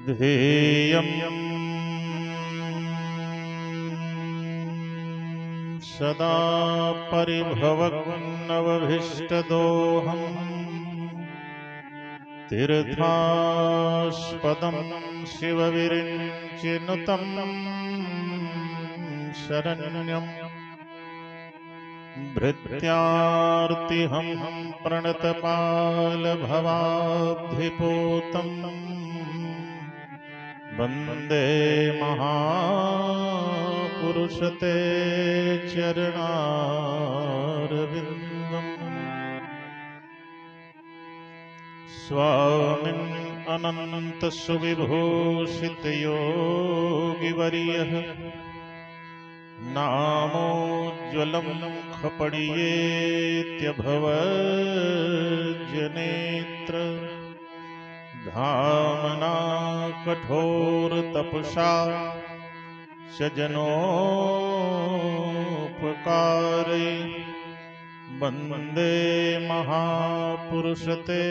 ध्येयं सदा परिभवग्नवभीष्टदोहम् तीर्थास्पदं शिवविरिञ्चिनुतं शरण्यम् भृत्यार्तिहं प्रणतपालभवाब्धिपूतं वन्दे महापुरुषते चरणारविन्दम्। स्वामिन् अनन्तसुविभूषितयोगिवर्यः नामोज्ज्वलं खपडियेत्यभवज्जनेत्र धामना कठोरतपसा सजनोपकारै वन्दे महापुरुषते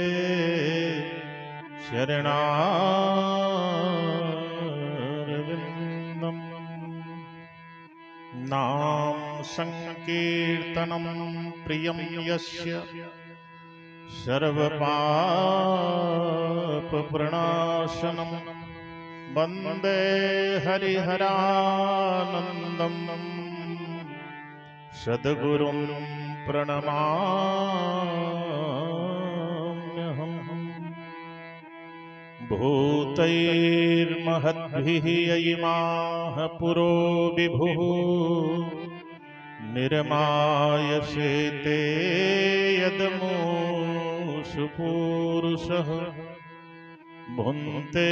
शरणारविन्दम्। नाम संकीर्तनं प्रियं यस्य सर्वपापप्रणाशनं वन्दे हरिहरानन्दं सद्गुरुं प्रणमाम्यहम्। भूतैर्महद्भिः ययिमाः पुरो विभुः निर्मायसेते यदमूषु पूरुषः भुङ्क्ते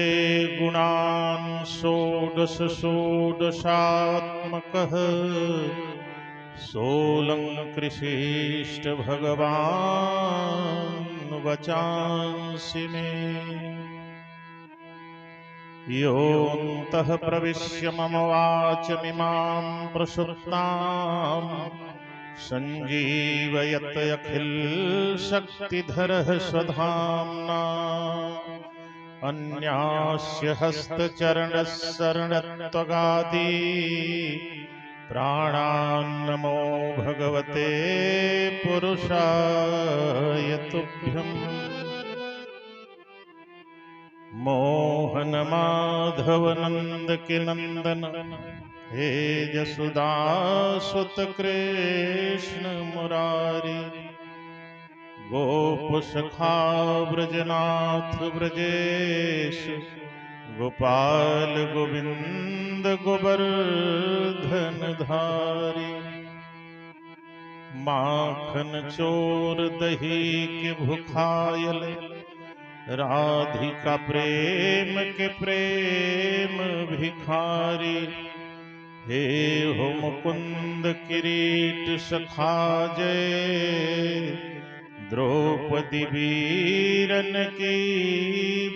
गुणान् षोडश षोडशात्मकः सोऽलङ्कृशिष्ट भगवान् वचांसि मे। योऽन्तः प्रविश्य मम वाचमिमां प्रसुप्तां सञ्जीवयत् अखिलशक्तिधरः स्वधाम्ना अन्यास्य हस्तचरणशरणत्वगादि प्राणान्नमो भगवते पुरुषाय तुभ्यम्। मोहन माधव नंद के नंदन हे जसुदासुत कृष्ण मुरारी गोप सखा ब्रजनाथ ब्रजेश गोपाल गोविंद गोवर्धन धारी माखन चोर दही के भुखायल राधिका प्रेम के प्रेम भिखारी हे हो मुकुंद किरीट सखा जय द्रौपदी वीरन की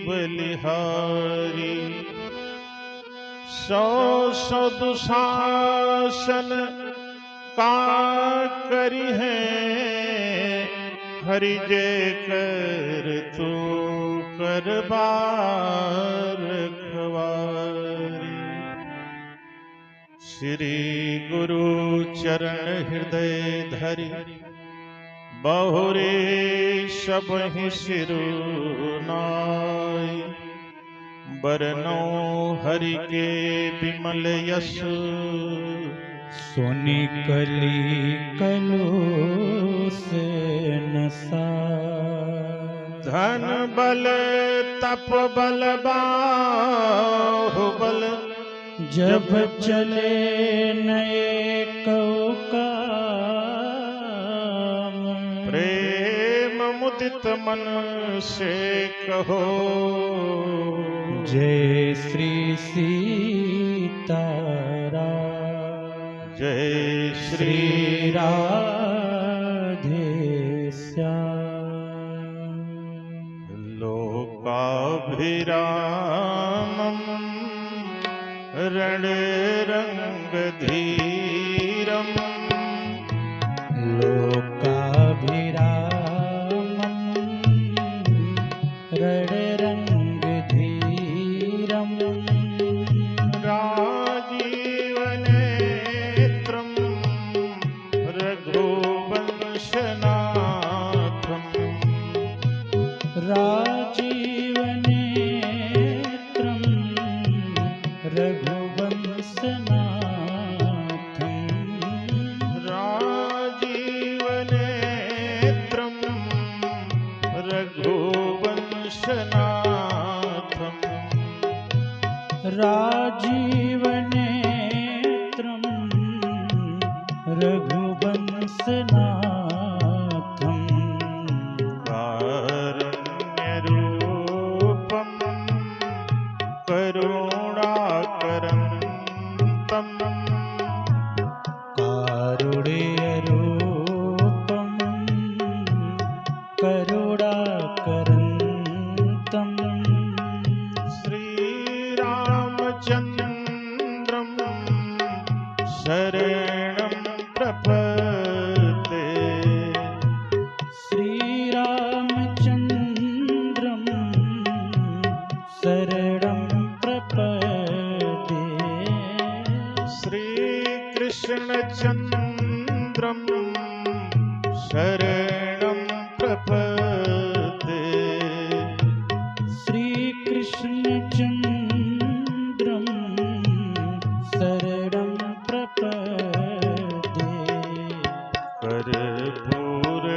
बलिहारी। सौ सौ दुशासन का करी है हरि जय कर तू करबार खवारी। श्री गुरु चरण हृदय धरि बहुरे सबहि सिरुनाई बरनौ हरि के विमल यश सोनी कली कलो से नसा। धन बल तप बल बाहुबल जब चले नए काम प्रेम मुदित मन से कहो जय श्री सीताराम जय श्री राधे श्याम। लोकाभिरामं रणरङ्गधीरम् लोकाभिरामं रणरङ्गधीरम् राजीवनेत्रं रघुवंशनाथं कारुण्यरूपं करुणाकरन्तं कारुण्यरूपं करुणाकरन्तं श्रीरामचन्द्रं शरणं प्रपद्ये श्रीरामचन्द्रं शरणं प्रपद्ये श्रीकृष्णचन्द्रं शरणं प्रपद्ये श्रीकृष्णचन्द्रं शरणं प्रपद्ये कर्पूरगौरं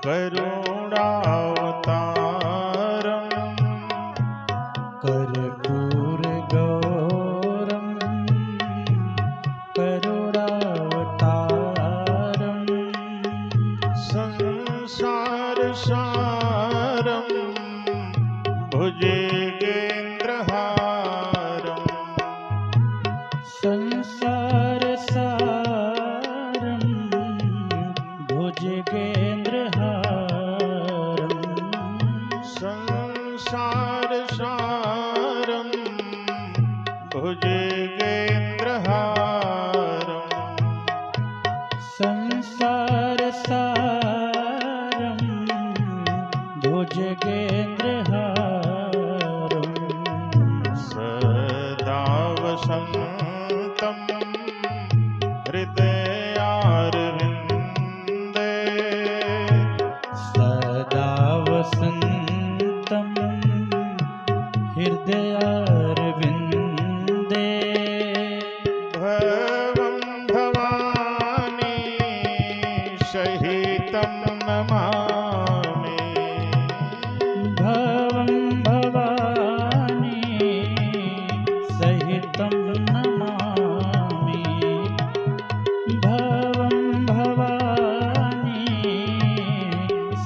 करुणावतारम् कर्पूरगौरं करुणावतारं संसारसारं भुजगेन्द्रहारम् संसारसारं भुजगेन्द्रहारं संसारसारं भुजगेन्द्रहारम् संसारसारं भुजगेन्द्रहारं सदा वसन्तं हृदयारविन्दे सदा वसन्तं हृदयारविन्दे भवं भवानी सहितं नमामि भवं भवानी सहितं नमामि भवं भवानी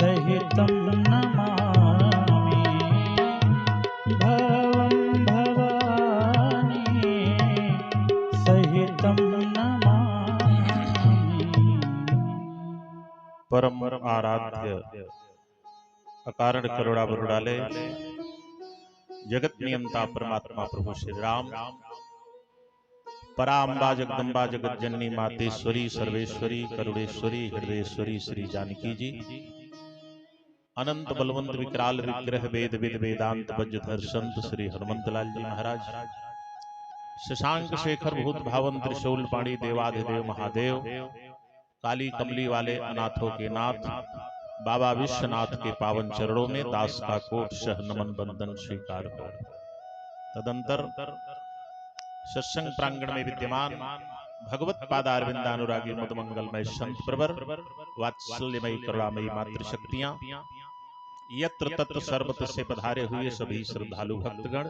सहितं नमामि भवं भवानी सहितं नमामि। परम आराध्य अकारण करुणा वरुणालय जगत नियंता परमात्मा प्रभु श्री राम पराम्बा जगदम्बा जगत जननी मातेश्वरी सर्वेश्वरी करुणेश्वरी हृदयेश्वरी श्री जानकी जी अनंत बलवंत विकराल विग्रह वेद विद वेदांत वज्रधर संत श्री हनुमंत लाल जी महाराज शशांक शेखर भूत भावन त्रिशूल पाणी देवाधिदेव महादेव काली कमली वाले अनाथों के नाथ बाबा विश्वनाथ के पावन चरणों में दास का कोट शह नमन बंदन स्वीकार हो। तदंतर सत्संग प्रांगण में विद्यमान भगवत पादारविंदानुरागी मुदमंगलमय संत प्रवर वात्सल्यमयी करुणामयी मातृशक्तियां यत्र तत्र सर्वत्र से पधारे हुए सभी श्रद्धालु भक्तगण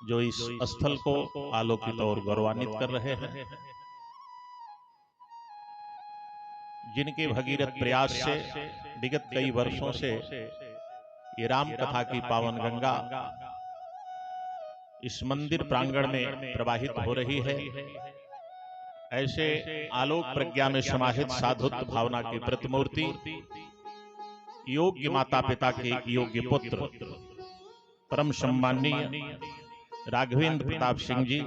जो इस स्थल को आलोकित और गौरवान्वित कर रहे हैं, जिनके भगीरथ प्रयास से विगत कई वर्षों से ये राम कथा की पावन गंगा इस मंदिर प्रांगण में प्रवाहित हो रही है। ऐसे आलोक प्रज्ञा में समाहित साधुत्व भावना की प्रतिमूर्ति योग्य माता पिता के योग्य पुत्र परम सम्माननीय राघवेंद्र प्रताप सिंह जी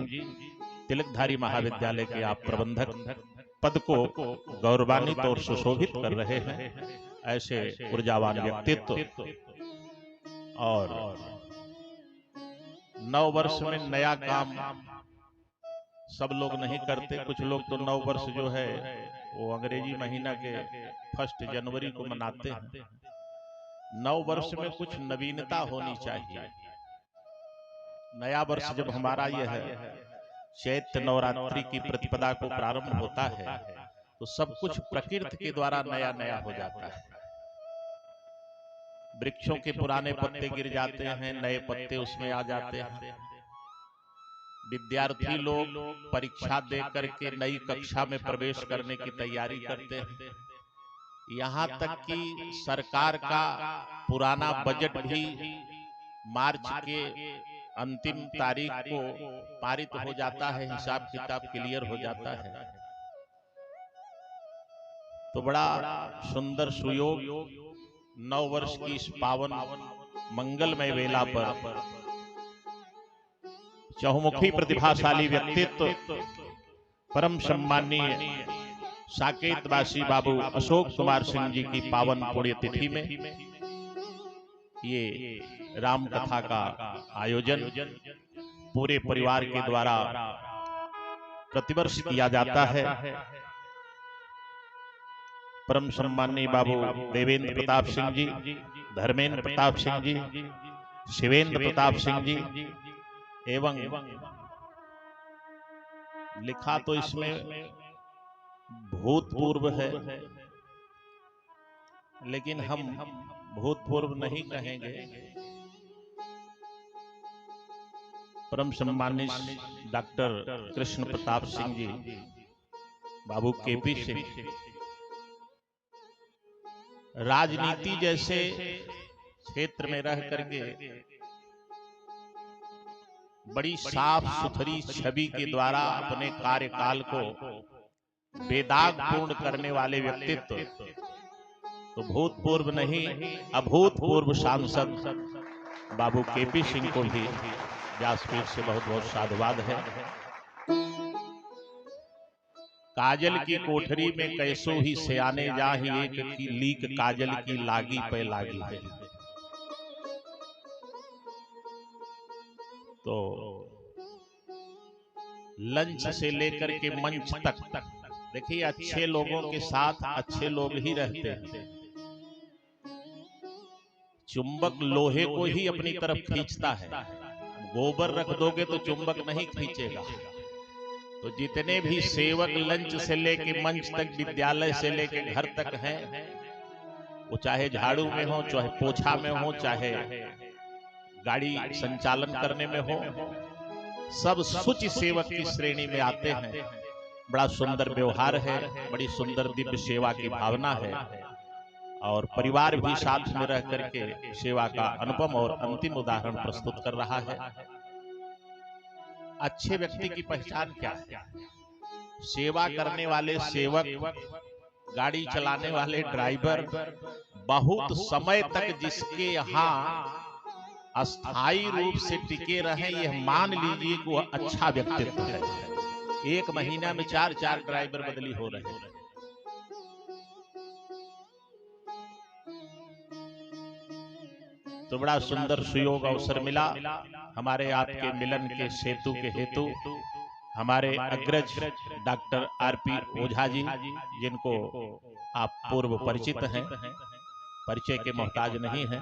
तिलकधारी महाविद्यालय के आप प्रबंधक पद को गौरवान्वित और सुशोभित कर रहे हैं। ऐसे ऊर्जावान व्यक्तित्व और नव वर्ष में नया काम सब लोग नहीं करते। कुछ लोग तो नव वर्ष जो है वो अंग्रेजी महीना के 1 जनवरी को मनाते हैं। नव वर्ष में कुछ नवीनता होनी चाहिए। नया वर्ष जब हमारा यह है चैत्र नवरात्रि की प्रतिपदा को प्रारंभ होता है तो सब कुछ प्रकृति के द्वारा नया नया हो जाता है। वृक्षों के पुराने पत्ते गिर जाते हैं, नए पत्ते उसमें आ जाते हैं। विद्यार्थी लोग परीक्षा दे करके नई कक्षा में प्रवेश करने की तैयारी करते हैं। यहाँ तक कि सरकार का पुराना बजट भी मार्च के अंतिम तारीख को पारित हो जाता है, हिसाब किताब क्लियर हो जाता है। तो बड़ा सुंदर सुयोग 9 वर्ष की इस पावन मंगलमय वेला पर चहुमुखी प्रतिभाशाली व्यक्तित्व परम सम्माननीय साकेतवासी बाबू अशोक कुमार सिंह जी की पावन पुण्यतिथि में ये राम कथा का आयोजन पूरे परिवार के द्वारा प्रतिवर्ष किया जाता है। परम सम्माननीय बाबू देवेंद्र प्रताप सिंह जी, धर्मेंद्र प्रताप सिंह जी, शिवेंद्र प्रताप सिंह जी एवं लिखा तो इसमें भूतपूर्व है, लेकिन हम भूतपूर्व नहीं कहेंगे। परम सम्मानित डॉक्टर कृष्ण प्रताप सिंह जी, बाबू केपी सिंह, राजनीति जैसे क्षेत्र में रह करके बड़ी साफ सुथरी छवि के द्वारा अपने कार्यकाल को बेदाग पूर्ण करने वाले व्यक्तित्व तो भूतपूर्व नहीं अभूतपूर्व सांसद बाबू केपी सिंह को भी व्यासपीठ से बहुत बहुत साधुवाद है। काजल की कोठरी में कैसो ही सयाने जाहि, एक की लीक काजल की लागी पे लागी है। तो लंच से लेकर के मंच तक देखिए, अच्छे लोगों के साथ अच्छे लोग ही रहते हैं। चुंबक लोहे को ही अपनी तरफ खींचता है, गोबर रख दोगे तो चुंबक नहीं खींचेगा। तो जितने भी सेवक लंच से लेके मंच तक, विद्यालय से लेके घर तक हैं, वो चाहे झाड़ू में हो, चाहे पोछा में हो, चाहे गाड़ी संचालन करने में हो, सब शुचि सेवक की श्रेणी में आते हैं। बड़ा सुंदर व्यवहार है, बड़ी सुंदर दिव्य सेवा की भावना है और परिवार भी साथ में रह करके सेवा का अनुपम और अंतिम उदाहरण प्रस्तुत कर रहा है। अच्छे व्यक्ति की पहचान क्या है? सेवा करने वाले सेवक, गाड़ी चलाने वाले ड्राइवर बहुत समय तक जिसके यहाँ अस्थायी रूप से टिके रहे, यह मान लीजिए कि वह अच्छा व्यक्तित्व है। 1 महीना में 4 ड्राइवर बदली हो रहे हैं। तो बड़ा सुंदर सुयोग अवसर मिला हमारे आपके मिलन के सेतु के हेतु। हमारे अग्रज डॉक्टर आरपी ओझा जी, जिनको आप पूर्व परिचित हैं, परिचय के मोहताज नहीं हैं,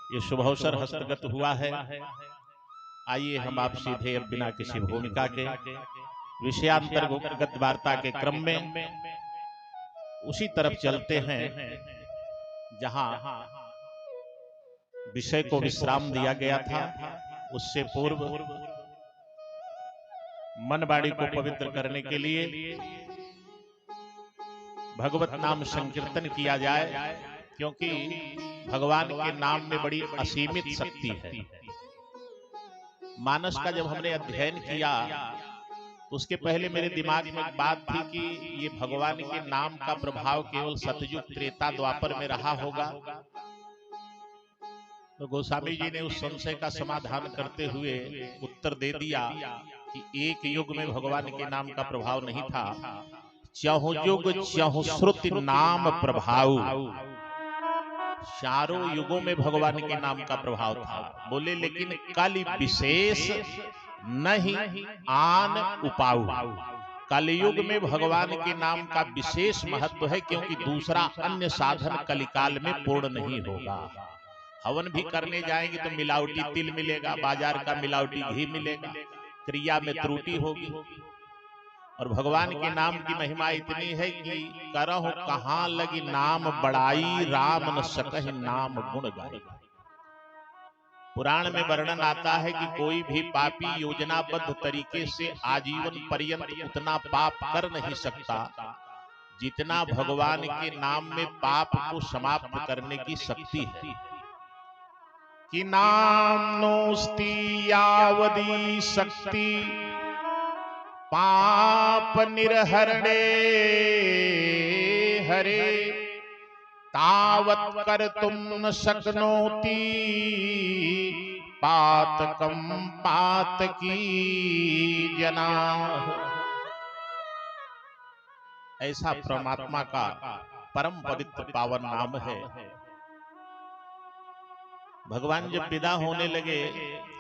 ये शुभ अवसर हस्तगत हुआ है। आइए हम आप सीधे अब बिना किसी भूमिका के विषयांतर्गत वार्ता के क्रम में उसी तरफ चलते हैं जहां विषय को विश्राम दिया गया था। उससे पूर्व मन वाणी को पवित्र करने के लिए भगवत नाम संकीर्तन किया जाए, क्योंकि भगवान के नाम में बड़ी असीमित शक्ति है। मानस का जब हमने अध्ययन किया तो उसके पहले मेरे दिमाग में एक बात थी कि ये भगवान के नाम का प्रभाव केवल सतयुग त्रेता द्वापर में रहा होगा। तो गोस्वामी जी ने उस संशय का समाधान करते हुए उत्तर दे दिया कि एक युग में भगवान के नाम का प्रभाव नहीं था, चहु युग चहु श्रुति नाम प्रभाव, चारों युगों में भगवान के नाम का प्रभाव था। बोले लेकिन कलि विशेष नहीं आन उपाऊ, कलयुग में भगवान के नाम का विशेष महत्व है, क्योंकि दूसरा अन्य साधन कलिकाल में पूर्ण नहीं होगा। हवन भी करने जाएंगे तो मिलावटी तिल मिलेगा, बाजार का मिलावटी घी मिलेगा, क्रिया में त्रुटि होगी। और भगवान के नाम की महिमा इतनी है कि करहु कहां लगी नाम बड़ाई, राम न सकहि नाम गुण गाई। पुराण में वर्णन आता है कि कोई भी पापी योजनाबद्ध तरीके से आजीवन पर्यंत उतना पाप कर नहीं सकता जितना भगवान के नाम में पाप को समाप्त करने की शक्ति है। कि नाम नोस्ति यावदी शक्ति पाप निर्हरणे हरे, तावत कर तुम न शक्नोति पातकम पात की जना। ऐसा परमात्मा का परम पवित्र पावन नाम है। भगवान जब विदा होने लगे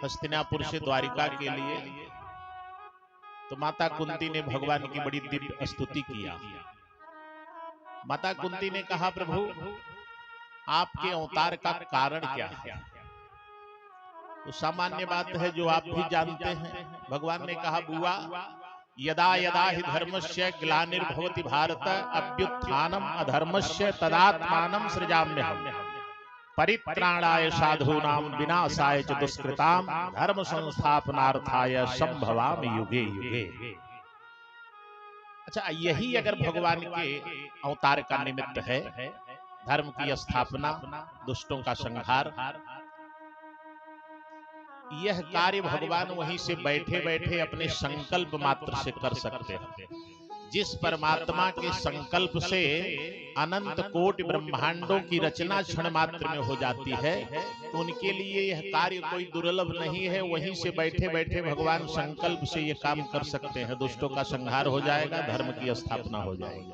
हस्तिनापुर से द्वारिका के लिए, तो माता कुंती ने भगवान की बड़ी दिव्य स्तुति किया। माता कुंती ने कहा, प्रभु आपके अवतार का कारण क्या है? तो सामान्य बात है जो आप भी जानते हैं। भगवान ने कहा, बुआ यदा यदा हि धर्मस्य ग्लानिर्भवति भारत अभ्युत्थानम अधर्मस्य तदात्मानं सृजाम्यहम् परित्राणाय साधूनां विनाशाय च दुष्कृतां धर्म संस्थापनार्थाय संभवामि युगे युगे। अच्छा, यही अगर भगवान के अवतार का निमित्त है, धर्म की स्थापना, दुष्टों का संहार, यह कार्य भगवान वहीं से बैठे बैठे अपने संकल्प मात्र से कर सकते हैं। जिस परमात्मा के संकल्प से अनंत कोटि ब्रह्मांडों की रचना क्षण मात्र में हो जाती है, तो उनके लिए यह कार्य कोई दुर्लभ नहीं है। वहीं से बैठे बैठे भगवान संकल्प से यह काम कर सकते हैं। दुष्टों का संहार हो जाएगा, धर्म की स्थापना हो जाएगी।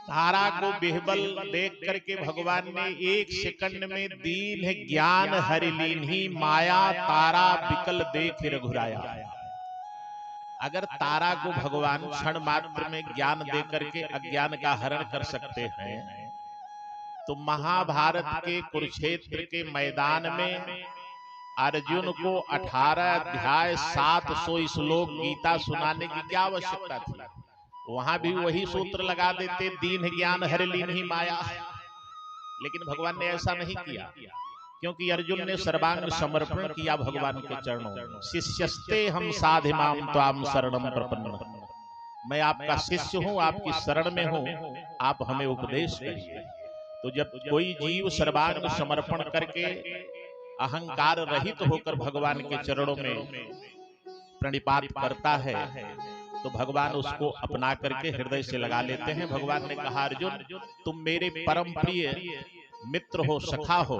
तारा को बिहबल देख करके भगवान ने एक सेकंड में दीन है ज्ञान हरि लीन्ही, माया तारा बिकल देख रघुराया। अगर तारा को भगवान क्षण मात्र में ज्ञान दे करके अज्ञान का हरण कर सकते हैं, तो महाभारत के कुरुक्षेत्र के मैदान में अर्जुन को 18 अध्याय 700 श्लोक गीता सुनाने की क्या आवश्यकता थी? वहां भी वही सूत्र लगा देते, दीन ज्ञान हरि लीन्ही माया। लेकिन भगवान ने ऐसा नहीं किया, क्योंकि अर्जुन ने सर्वांग समर्पण किया भगवान के चरणों में। शिष्यस्ते हम साधिमाम त्वाम शरणम प्रपन्न, मैं आपका शिष्य हूं, आपकी शरण में हूं, आप हमें उपदेश करिए। तो जब कोई जीव सर्वांग समर्पण करके अहंकार रहित होकर भगवान के चरणों में प्रणिपात करता है, तो भगवान उसको अपना करके हृदय से लगा लेते हैं। भगवान ने कहा, अर्जुन तुम मेरे परम प्रिय मित्र हो, सखा हो।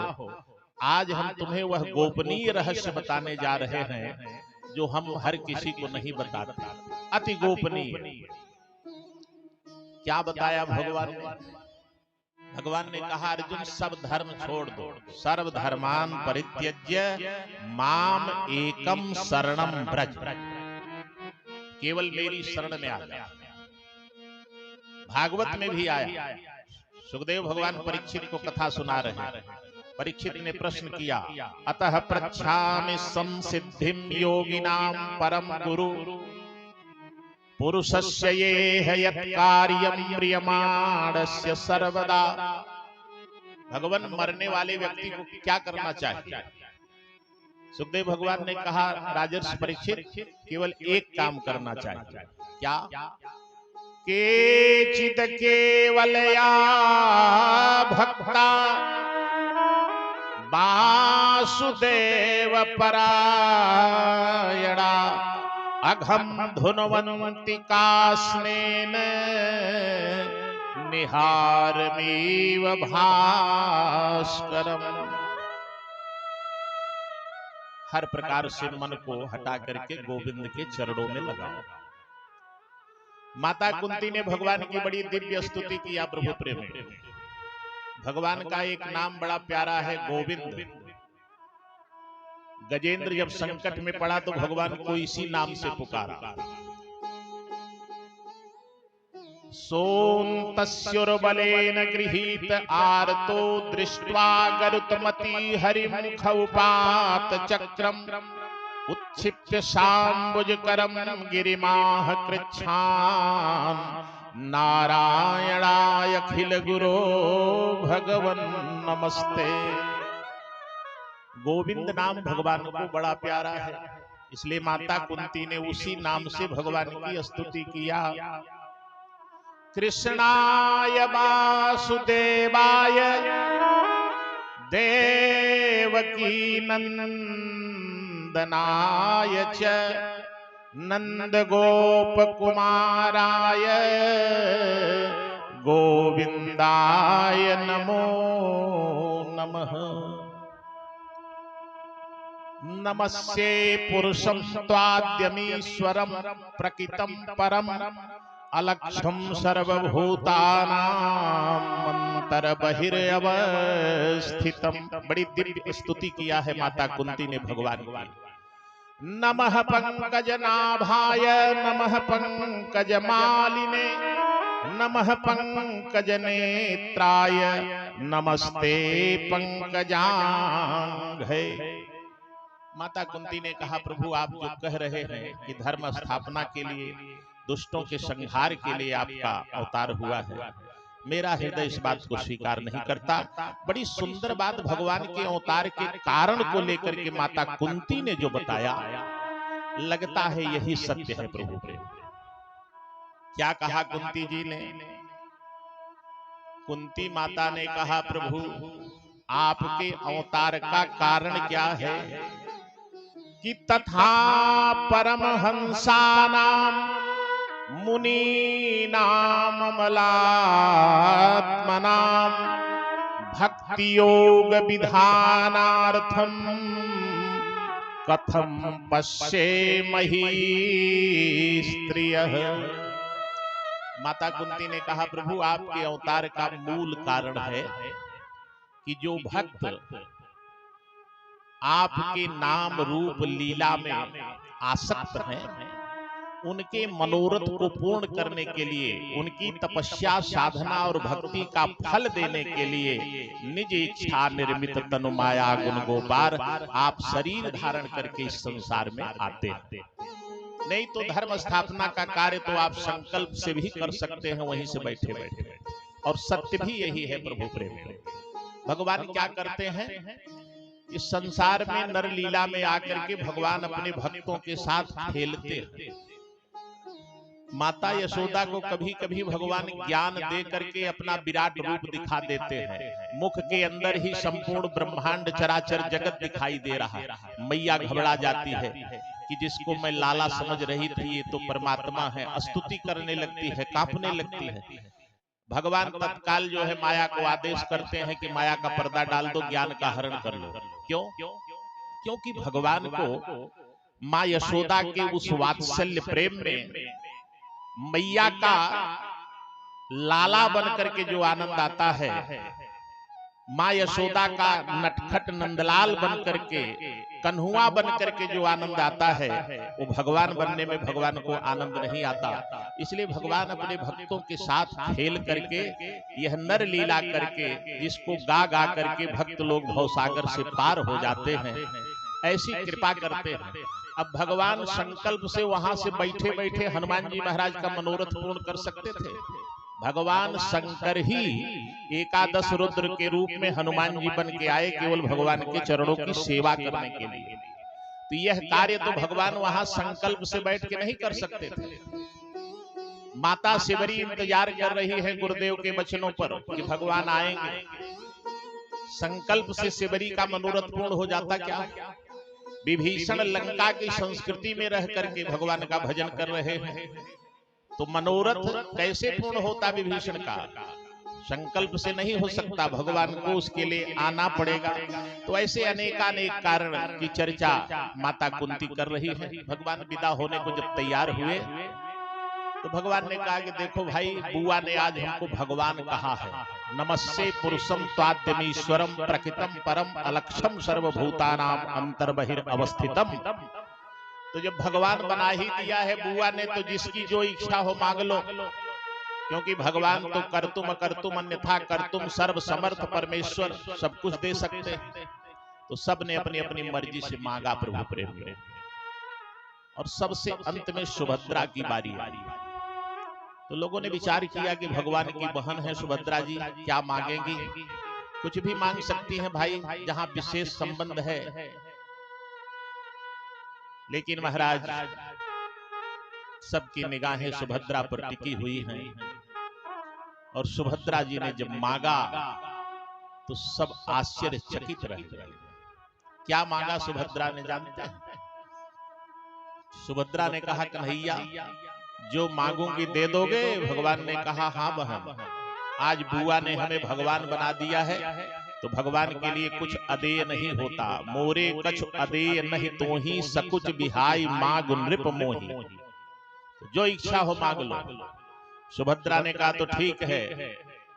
आज हम तुम्हें वह गोपनीय रहस्य बताने जा रहे हैं जो हम हर किसी को नहीं बताते, अति गोपनीय। क्या बताया भगवान ने? भगवान ने कहा, अर्जुन सब धर्म छोड़ दो, सर्व धर्मान परित्यज्य माम एकम शरणम व्रज, केवल मेरी शरण में आ जा। भागवत में भी आया, सुखदेव भगवान परीक्षित को कथा सुना रहे हैं। परीक्षित ने प्रश्न किया, अतः पृच्छामि संसिद्धिं योगिनां परम गुरु पुरुषस्य ये यत् कार्यं प्रियमाणस्य सर्वदा। भगवान मरने वाले व्यक्ति को क्या करना चाहिए? सुखदेव भगवान ने कहा, राजर्षि परीक्षित केवल एक काम करना चाहिए। क्या? केचित् केवलया भक्ता वासुदेव परायणा अघम धुनवन्ति कास्नेन निहारमेव भास्करम। हर प्रकार से मन को हटा करके गोविंद के चरणों में लगाओ। माता कुंती ने भगवान की बड़ी दिव्य स्तुति किया प्रभु प्रेम में। भगवान का एक नाम बड़ा प्यारा है, गोविंद। गजेंद्र जब संकट में पड़ा तो भगवान को इसी नाम से पुकारा। सोन्तस्योर्बलेन गृहीत आर्तो दृष्ट्वा गरुत्मति हरिमुख उपात चक्रम उत्क्षिप्य शाम्बुजकरं गिरिमाह कृच्छान नारायणाय अखिल गुरो भगवन नमस्ते। गोविंद नाम भगवान को बड़ा प्यारा है, इसलिए माता कुंती ने उसी नाम से भगवान की स्तुति किया। कृष्णाय वासुदेवाय देवकी नंदनाय च नंद गोप कुमाराय गोविंदाय नमो नमः। नमस्ये पुरुषं त्वाद्यमीश्वरं प्रकृतं परम अलक्षं सर्वभूतानां अंतर्बहिरवस्थितम्। बड़ी दिव्य स्तुति किया है माता कुंती ने भगवान की। नमः पंकजनाभाय नमः पंकजमालिने नमः पंकजनेत्राय नमस्ते पंकजांघ्रे। माता कुंती ने कहा, प्रभु आप जो कह रहे हैं कि धर्म स्थापना के लिए, दुष्टों के संहार के लिए आपका अवतार हुआ है, मेरा हृदय इस बात को स्वीकार नहीं करता। बड़ी सुंदर बात भगवान के अवतार के कारण को लेकर के माता कुंती ने जो बताया, लगता है यही सत्य है प्रभु। क्या कहा कुंती जी ने? कुंती माता ने कहा, प्रभु आपके अवतार का कारण क्या है कि तथा परमहंसानाम मुनीनाम अमलात्मनाम भक्ति योग विधानार्थम कथम पश्येमहि स्त्रियः। माता कुंती ने कहा, प्रभु आपके अवतार का मूल कारण है कि जो भक्त आपके नाम रूप लीला में आसक्त हैं, उनके मनोरथ को पूर्ण करने के लिए, उनकी तपस्या साधना और भक्ति का फल देने के लिए निज इच्छा निर्मित तनु माया गुण गोपार आप शरीर धारण करके इस संसार में आते हैं। नहीं तो धर्म स्थापना का कार्य तो आप संकल्प से भी कर सकते हैं, वहीं से बैठे बैठे। और सत्य भी यही है प्रभु प्रेम। भगवान क्या करते हैं, इस संसार में नर लीला में आकर के भगवान अपने भक्तों के साथ खेलते हैं। माता यशोदा को कभी कभी भगवान ज्ञान दे करके अपना विराट रूप दिखा देते हैं। मुख के अंदर ही संपूर्ण ब्रह्मांड चराचर जगत दिखाई दे रहा है। मैया घबरा जाती है कि जिसको मैं लाला समझ रही थी ये तो परमात्मा है, स्तुति करने लगती है, कांपने लगती है। भगवान तत्काल जो है माया को आदेश करते हैं कि माया का पर्दा डाल दो, ज्ञान का हरण कर लो। क्यों? क्योंकि भगवान को माँ यशोदा के उस वात्सल्य प्रेम में मैया का लाला बन करके जो आनंद आता है, माँ यशोदा का नटखट नंदलाल बन करके, कन्हुआ बन करके जो आनंद आता है, वो भगवान बनने में भगवान को आनंद नहीं आता। इसलिए भगवान अपने भक्तों के साथ खेल करके, यह नर लीला करके, जिसको गा गा करके भक्त लोग भवसागर से पार हो जाते हैं, ऐसी कृपा करते हैं। अब भगवान संकल्प से वहां से बैठे बैठे हनुमान जी महाराज का मनोरथ पूर्ण कर सकते थे। भगवान शंकर ही एकादश रुद्र के रूप में हनुमान जी बन के आए, केवल भगवान के चरणों की सेवा करने के लिए। तो यह कार्य तो भगवान वहां संकल्प से बैठ के नहीं कर सकते थे। माता शिवरी इंतजार कर रही है गुरुदेव के वचनों पर कि भगवान आएंगे। संकल्प से शिवरी का मनोरथ पूर्ण हो जाता क्या? विभीषण लंका की संस्कृति में रह करके भगवान का भजन कर रहे हैं, तो मनोरथ कैसे पूर्ण होता विभीषण का? संकल्प से नहीं हो सकता, भगवान को उसके लिए आना पड़ेगा। तो ऐसे अनेकानेक कारण की चर्चा माता कुंती कर रही है। भगवान विदा होने को जब तैयार हुए तो भगवान ने कहा कि देखो भाई, बुआ ने आज हमको भगवान कहा है। नमस्ते पुरुषम त्वाद्यमीश्वरम प्रकृतम परम अलक्षम सर्वभूतानाम अंतर्बहिर अवस्थितम। तो जब भगवान बना ही दिया है बुआ ने, तो जिसकी जो इच्छा हो मांग लो, क्योंकि भगवान तो कर्तुम अकर्तुम अन्यथा कर्तुम सर्व समर्थ परमेश्वर, सब कुछ दे सकते हैं। तो सब ने अपनी अपनी मर्जी से मांगा प्रभु प्रेम में। और सबसे अंत में सुभद्रा की बारी आई। तो लोगों ने विचार किया कि भगवान की बहन है सुभद्रा जी, क्या मांगेंगी? कुछ भी मांग सकती हैं भाई, जहां विशेष संबंध है। लेकिन महाराज सबकी निगाहें सुभद्रा पर टिकी हुई हैं और सुभद्रा जी ने जब मांगा तो सब आश्चर्यचकित रह गए। क्या मांगा सुभद्रा ने जानते हैं? सुभद्रा ने कहा, कन्हैया जो मांगूंगी दे दोगे? भगवान ने कहा, हाँ बहन, आज बुआ ने हमें भगवान बना दिया है तो भगवान के लिए कुछ अदेय नहीं होता। मोरे कछु अदेय नहीं तो ही सकुच बिहाई मांग नृप मोही। जो इच्छा हो मांग लो। सुभद्रा ने कहा, तो ठीक है,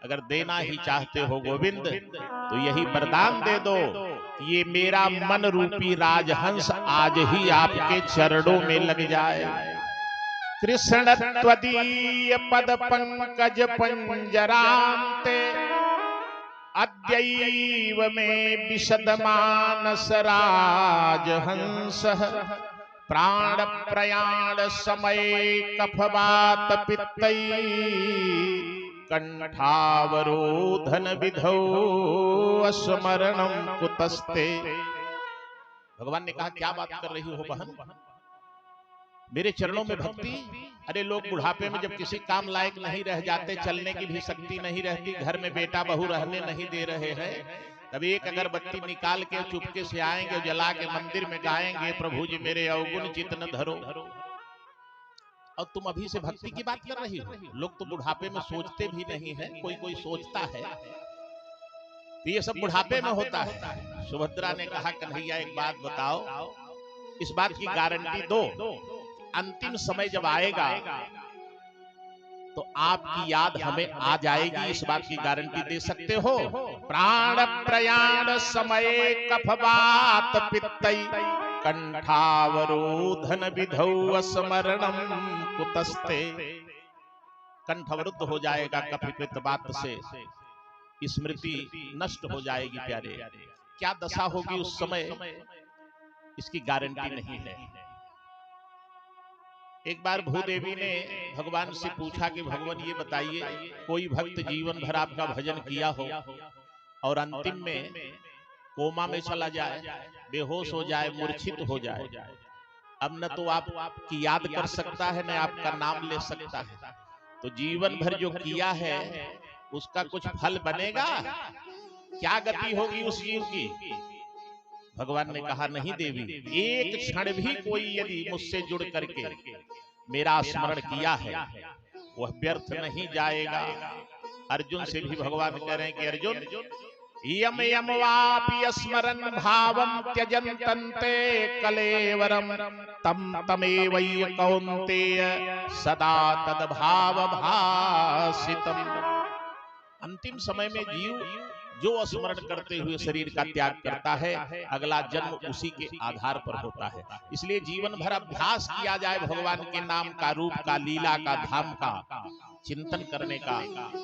अगर देना ही चाहते हो गोविंद तो यही वरदान दे दो, ये मेरा मन रूपी राजहंस आज ही आपके चरणों में लग जाए। कृष्ण त्वदीय पद पंकज पंजरांते अद्यैव में विशदमानस राजहंस प्राण प्रयाण समय कफवात पित्तै कंठावरोधन विधौ स्मरणम कुतस्ते। भगवान ने कहा, क्या बात कर रही हो बहन, मेरे चरणों में भक्ति? अरे लोग बुढ़ापे में जब किसी काम लायक नहीं रह जाते, चलने की भी शक्ति नहीं रहती, घर में बेटा बहू रहने नहीं दे रहे हैं, तब एक अगरबत्ती निकाल के चुपके से आएंगे, जला के मंदिर में गाएंगे, प्रभु जी मेरे अवगुण चित न धरो। और तुम अभी से भक्ति की बात कर रही हो? लोग तो बुढ़ापे में सोचते भी नहीं है, कोई कोई सोचता है, तो ये सब बुढ़ापे में होता है। सुभद्रा ने कहा, कन्हैया एक बात बताओ, इस बात की गारंटी दो, अंतिम समय जब आएगा तो आपकी याद हमें आ जाएगी, इस बात की गारंटी दे सकते हो? प्राण प्रयाण समय कफवात पित्तै कंठावरोधन विधौ स्मरणम कुतस्ते। कंठ अवरुद्ध हो जाएगा कफपित्त बात से, स्मृति नष्ट हो जाएगी। प्यारे, क्या दशा होगी उस समय, इसकी गारंटी नहीं है। एक बार भूदेवी ने भगवान से पूछा कि भगवान ये बताइए, कोई भक्त जीवन भर आपका भजन किया हो और अंतिम में कोमा में चला जाए, बेहोश हो जाए, मूर्छित हो जाए, अब न तो आपकी याद कर सकता है न आपका नाम ले सकता है, तो जीवन भर जो किया है उसका कुछ फल बनेगा? क्या गति होगी उस जीव की? भगवान ने कहा, नहीं देवी, एक क्षण भी कोई यदि मुझसे जुड़ करके मेरा स्मरण किया है वह व्यर्थ नहीं जाएगा। अर्जुन से भी भगवान कह रहे हैं कि अर्जुन, यम यम वापि स्मरन् भावं त्यजन्तन्ते कलेवरम तम तमेव कौन्तेय सदा तद भाव भासितम। अंतिम समय में जीव जो स्मरण करते हुए शरीर का त्याग करता है, अगला जन्म उसी के आधार पर होता है। इसलिए जीवन भर अभ्यास किया जाए भगवान के नाम का, रूप का, लीला का, धाम का चिंतन करने का,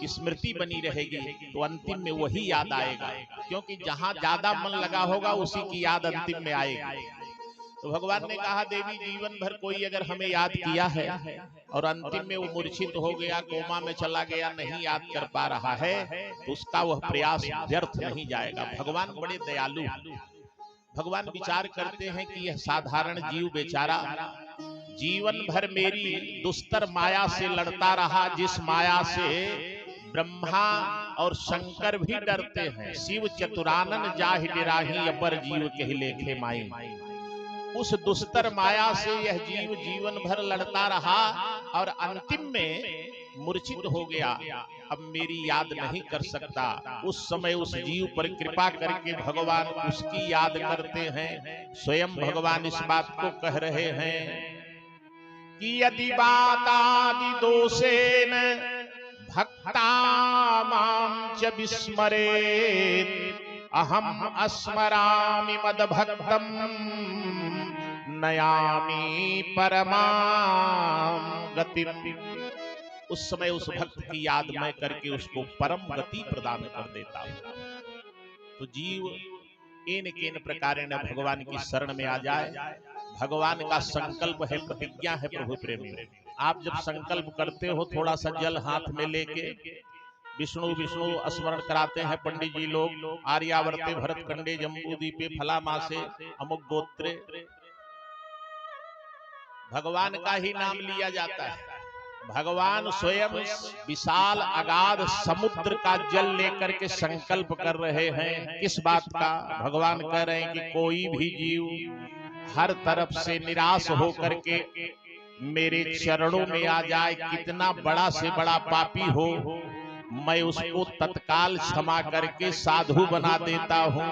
स्मृति बनी रहेगी तो अंतिम में वही याद आएगा, क्योंकि जहां ज्यादा मन लगा होगा उसी की याद अंतिम में आएगी। तो भगवान ने कहा, देवी जीवन भर कोई अगर हमें याद किया है और अंतिम में वो मूर्छित हो गया, कोमा में चला गया, नहीं याद कर पा रहा है, तो उसका वह प्रयास व्यर्थ नहीं जाएगा। भगवान बड़े दयालु। भगवान विचार करते हैं कि यह साधारण जीव बेचारा जीवन भर मेरी दुस्तर माया से लड़ता रहा, जिस माया से ब्रह्मा और शंकर भी डरते हैं। शिव चतुरानन जाहि डिराही अपर जीव कहि लेखे माई। उस दुस्तर माया से यह जीव जीवन भर लड़ता रहा और अंतिम में मूर्छित हो गया, अब मेरी याद नहीं कर सकता। उस समय उस जीव पर कृपा करके भगवान उसकी याद करते हैं। स्वयं भगवान इस बात को कह रहे हैं कि यदि बातादि दोषेन भक्ता मां च विस्मरेत् अहम स्मरामि मद भक्तम नयामि परमाम गतिम। उस समय उस भक्त की याद मैं करके उसको परम गति प्रदान कर देता हूं। तो जीव इन किन प्रकार न भगवान की शरण में आ जाए, भगवान का संकल्प है, प्रतिज्ञा है प्रभु प्रेमी। आप जब संकल्प करते हो थोड़ा सा जल हाथ में लेके विष्णु विष्णु स्मरण कराते हैं पंडित जी लोग। आर्यावर्ते भरत खंडे जम्बूदीपे फलामासे अमुक गोत्रे, भगवान का ही नाम लिया जाता है। भगवान स्वयं विशाल अगाध समुद्र का जल लेकर के संकल्प कर रहे हैं। किस बात का? भगवान कह रहे हैं कि कोई भी जीव हर तरफ से निराश होकर के मेरे चरणों में आ जाए, कितना बड़ा से बड़ा पापी हो, मैं उसको तत्काल क्षमा करके साधु बना देता हूं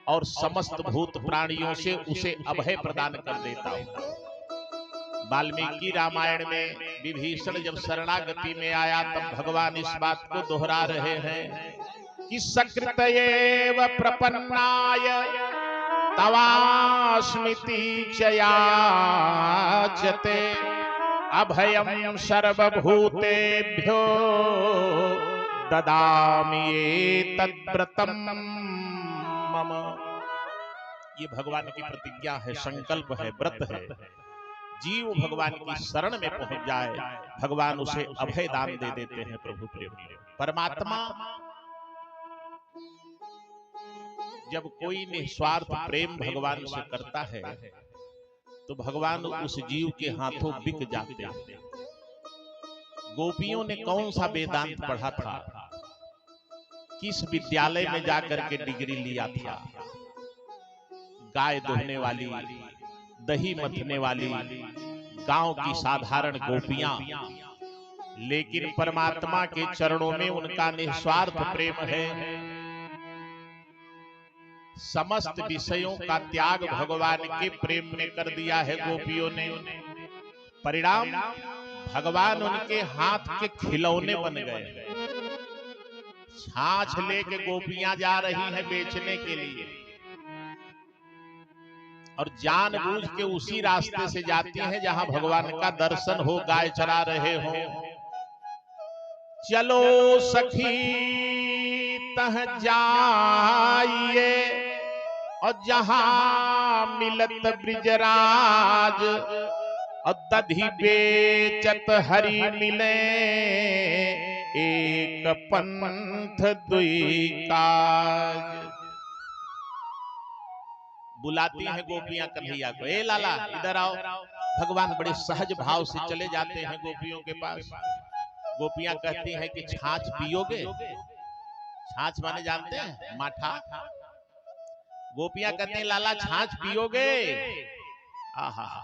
और समस्त भूत प्राणियों से उसे अभय प्रदान कर देता हूं। वाल्मीकि रामायण में विभीषण जब शरणागति में आया तब भगवान इस बात को दोहरा रहे हैं कि सकृतयेव प्रपन्नाय तवास्मिति च याचते अभयं सर्वभूतेभ्यो ददामि एतद्व्रतं मम। ये भगवान की प्रतिज्ञा है, संकल्प है, व्रत है। जीव भगवान की शरण में पहुंच जाए, भगवान उसे अभय दान दे देते हैं प्रभु प्रेमी। परमात्मा जब कोई निस्वार्थ प्रेम भगवान से करता है तो भगवान उस जीव के हाथों बिक जाते हैं। गोपियों ने कौन सा वेदांत पढ़ा था, किस विद्यालय में जाकर के डिग्री लिया था? गाय दुहने वाली, दही मथने वाली गांव की साधारण गोपियां, लेकिन परमात्मा के चरणों में उनका निस्वार्थ प्रेम है। समस्त विषयों का त्याग भगवान के प्रेम में कर दिया है गोपियों ने। परिणाम भगवान उनके हाथ के खिलौने बन गए। छाछ लेके गोपियां जा रही हैं बेचने के लिए और जानबूझ के उसी रास्ते से जाती हैं जहां भगवान का दर्शन हो, गाय चरा रहे हो। चलो सखी तह जाइए और जहां मिलत ब्रिजराज और दधी बेचत हरि मिले एक पंथ दुई काज। बुलाती हैं गोपियां कन्हैया को, ए लाला इधर आओ। भगवान बड़े सहज भाव से चले जाते हैं गोपियों के पास। गोपियां कहती हैं कि छाछ पियोगे? छाछ माने जानते हैं? माठा। गोपियां कहते हैं लाला छाछ पियोगे? आहा,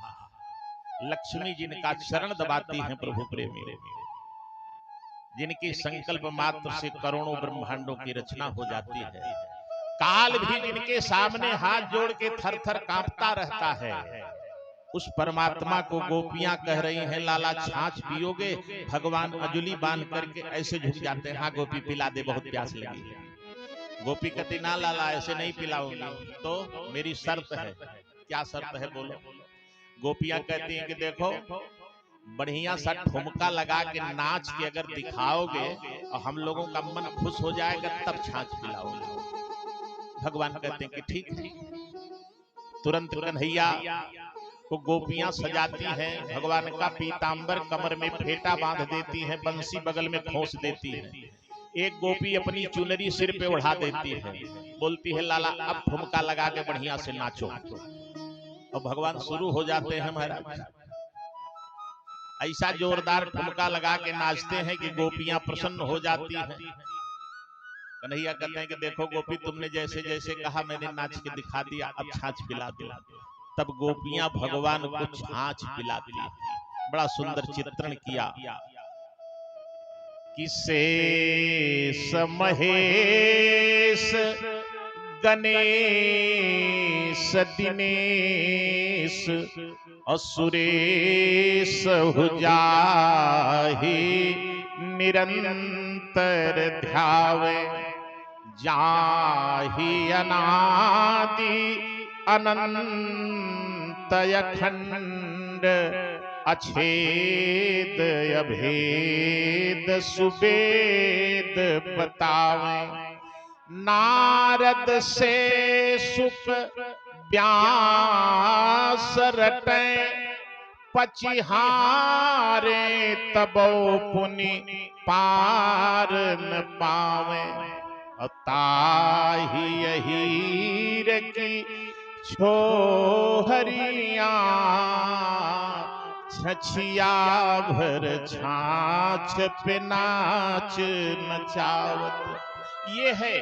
लक्ष्मी जिनका चरण दबाती हैं प्रभु प्रेमी, जिनके संकल्प मात्र से करोड़ों ब्रह्मांडों की रचना हो जाती है। काल भी जिनके सामने हाथ जोड़ के थर थर कांपता रहता है, उस परमात्मा को गोपियां कह रही हैं लाला छाछ पियोगे? भगवान अंजुली बांध करके ऐसे झुक जाते हैं, हाँ गोपी पिला दे, बहुत प्यास लगी है। गोपी कहती ना लाला ऐसे नहीं पिलाऊंगी, तो मेरी शर्त है। क्या शर्त है बोलो? गोपियां कहती हैं कि देखो बढ़िया सा ठुमका लगा के नाच के अगर दिखाओगे और हम लोगों का मन खुश हो जाएगा तब छाछ पिलाओगे। भगवान कहते हैं कि ठीक है। तुरंत कन्हैया को गोपियां सजाती हैं, भगवान का पीतांबर कमर में फेटा बांध देती हैं, बंसी बगल में खोस देती है। एक गोपी अपनी चुनरी सिर पे उड़ा देती है, बोलती है लाला अब ठुमका लगा के बढ़िया से नाचो। और भगवान शुरू हो जाते हैं महाराज। ऐसा जोरदार ठुमका लगा के नाचते हैं कि गोपियां प्रसन्न हो जाती हैं। कन्हैया कहते हैं कि देखो गोपी तुमने जैसे जैसे कहा मैंने नाच के दिखा दिया, अब छाछ पिला दो। तब गोपियां भगवान को छाछ पिलाती हैं। बड़ा सुंदर चित्रण किया कि शेष महेश गणेश दिनेश असुरेश हो जाहि निरंतर ध्यावे जाहि अनादि अनंत अखंड अछेद अभेद सुवेद बतावे। नारद से सुख प्यास रटे पचिहारे तबो पुनि पार न पावे। ताही हीर की छोहरिया छछिया भर छाछ पे नाच नचावत। ये है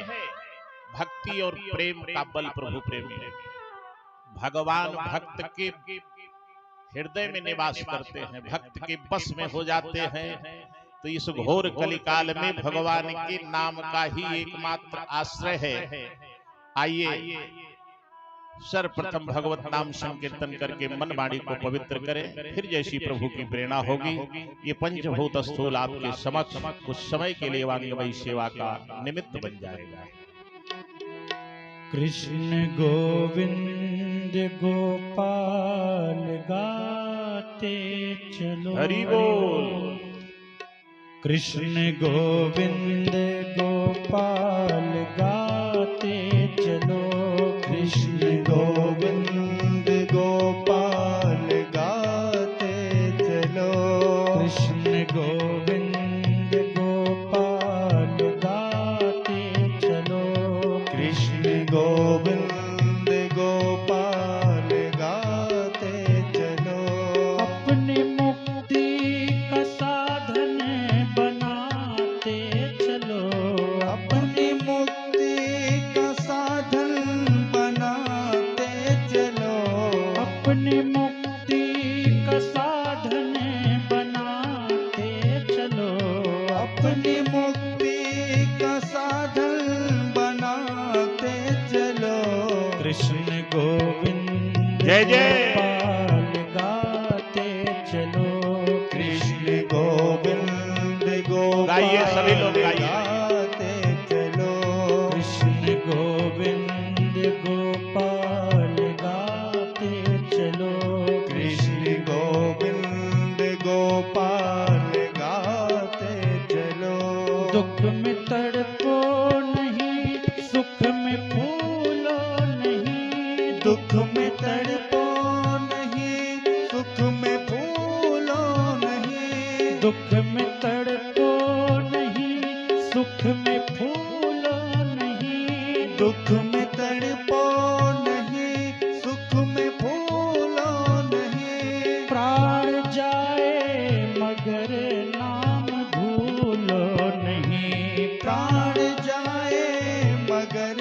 भक्ति और प्रेम का बल। प्रभु प्रेमी भगवान भक्त के हृदय में निवास करते हैं, भक्त के बस में हो जाते हैं। तो इस घोर कलिकाल में भगवान के नाम का ही एकमात्र आश्रय है। आइए सर्वप्रथम भगवत नाम संकीर्तन करके मन वाणी को पवित्र करें, फिर जैसी प्रभु की प्रेरणा होगी ये पंचभूत स्थूल आपके समक्ष कुछ समय के लिए वांगमयी सेवा का निमित्त बन जाएगा। कृष्ण गोविंद गोपाल गाते चलो। हरि बोल। कृष्ण गोविंद गोपाल गाते चलो। कृष्ण गोविंद गोपाल गाते चलो। कृष्ण गोविंद गोपाल गाते चलो। कृष्ण गोविंद गोपाल गाते चलो। अपनी मुक्ति का साधन बनाते चलो। अपनी मुक्ति का साधन बनाते चलो। अपनी मुक्ति का साधन बनाते चलो। अपनी मुक्ति का साधन बनाते चलो। कृष्ण गोविंद जय जय। गोपाल गाते चलो। कृष्ण गोविंद गोपाल गाइए सभी लोग गाइए। गाते चलो। कृष्ण गोविंद गोपाल गाते चलो। कृष्ण गोविंद गोपाल गाते चलो। दुख में तड़पो नहीं, सुख में फूलो नहीं। दुख में तड़पो नहीं, सुख में फूलो नहीं। दुख में तड़पो नहीं, सुख में फूलो नहीं। दुख में तड़पो नहीं, सुख में फूलो नहीं। प्राण जाए मगर नाम भूलो नहीं। प्राण जाए मगर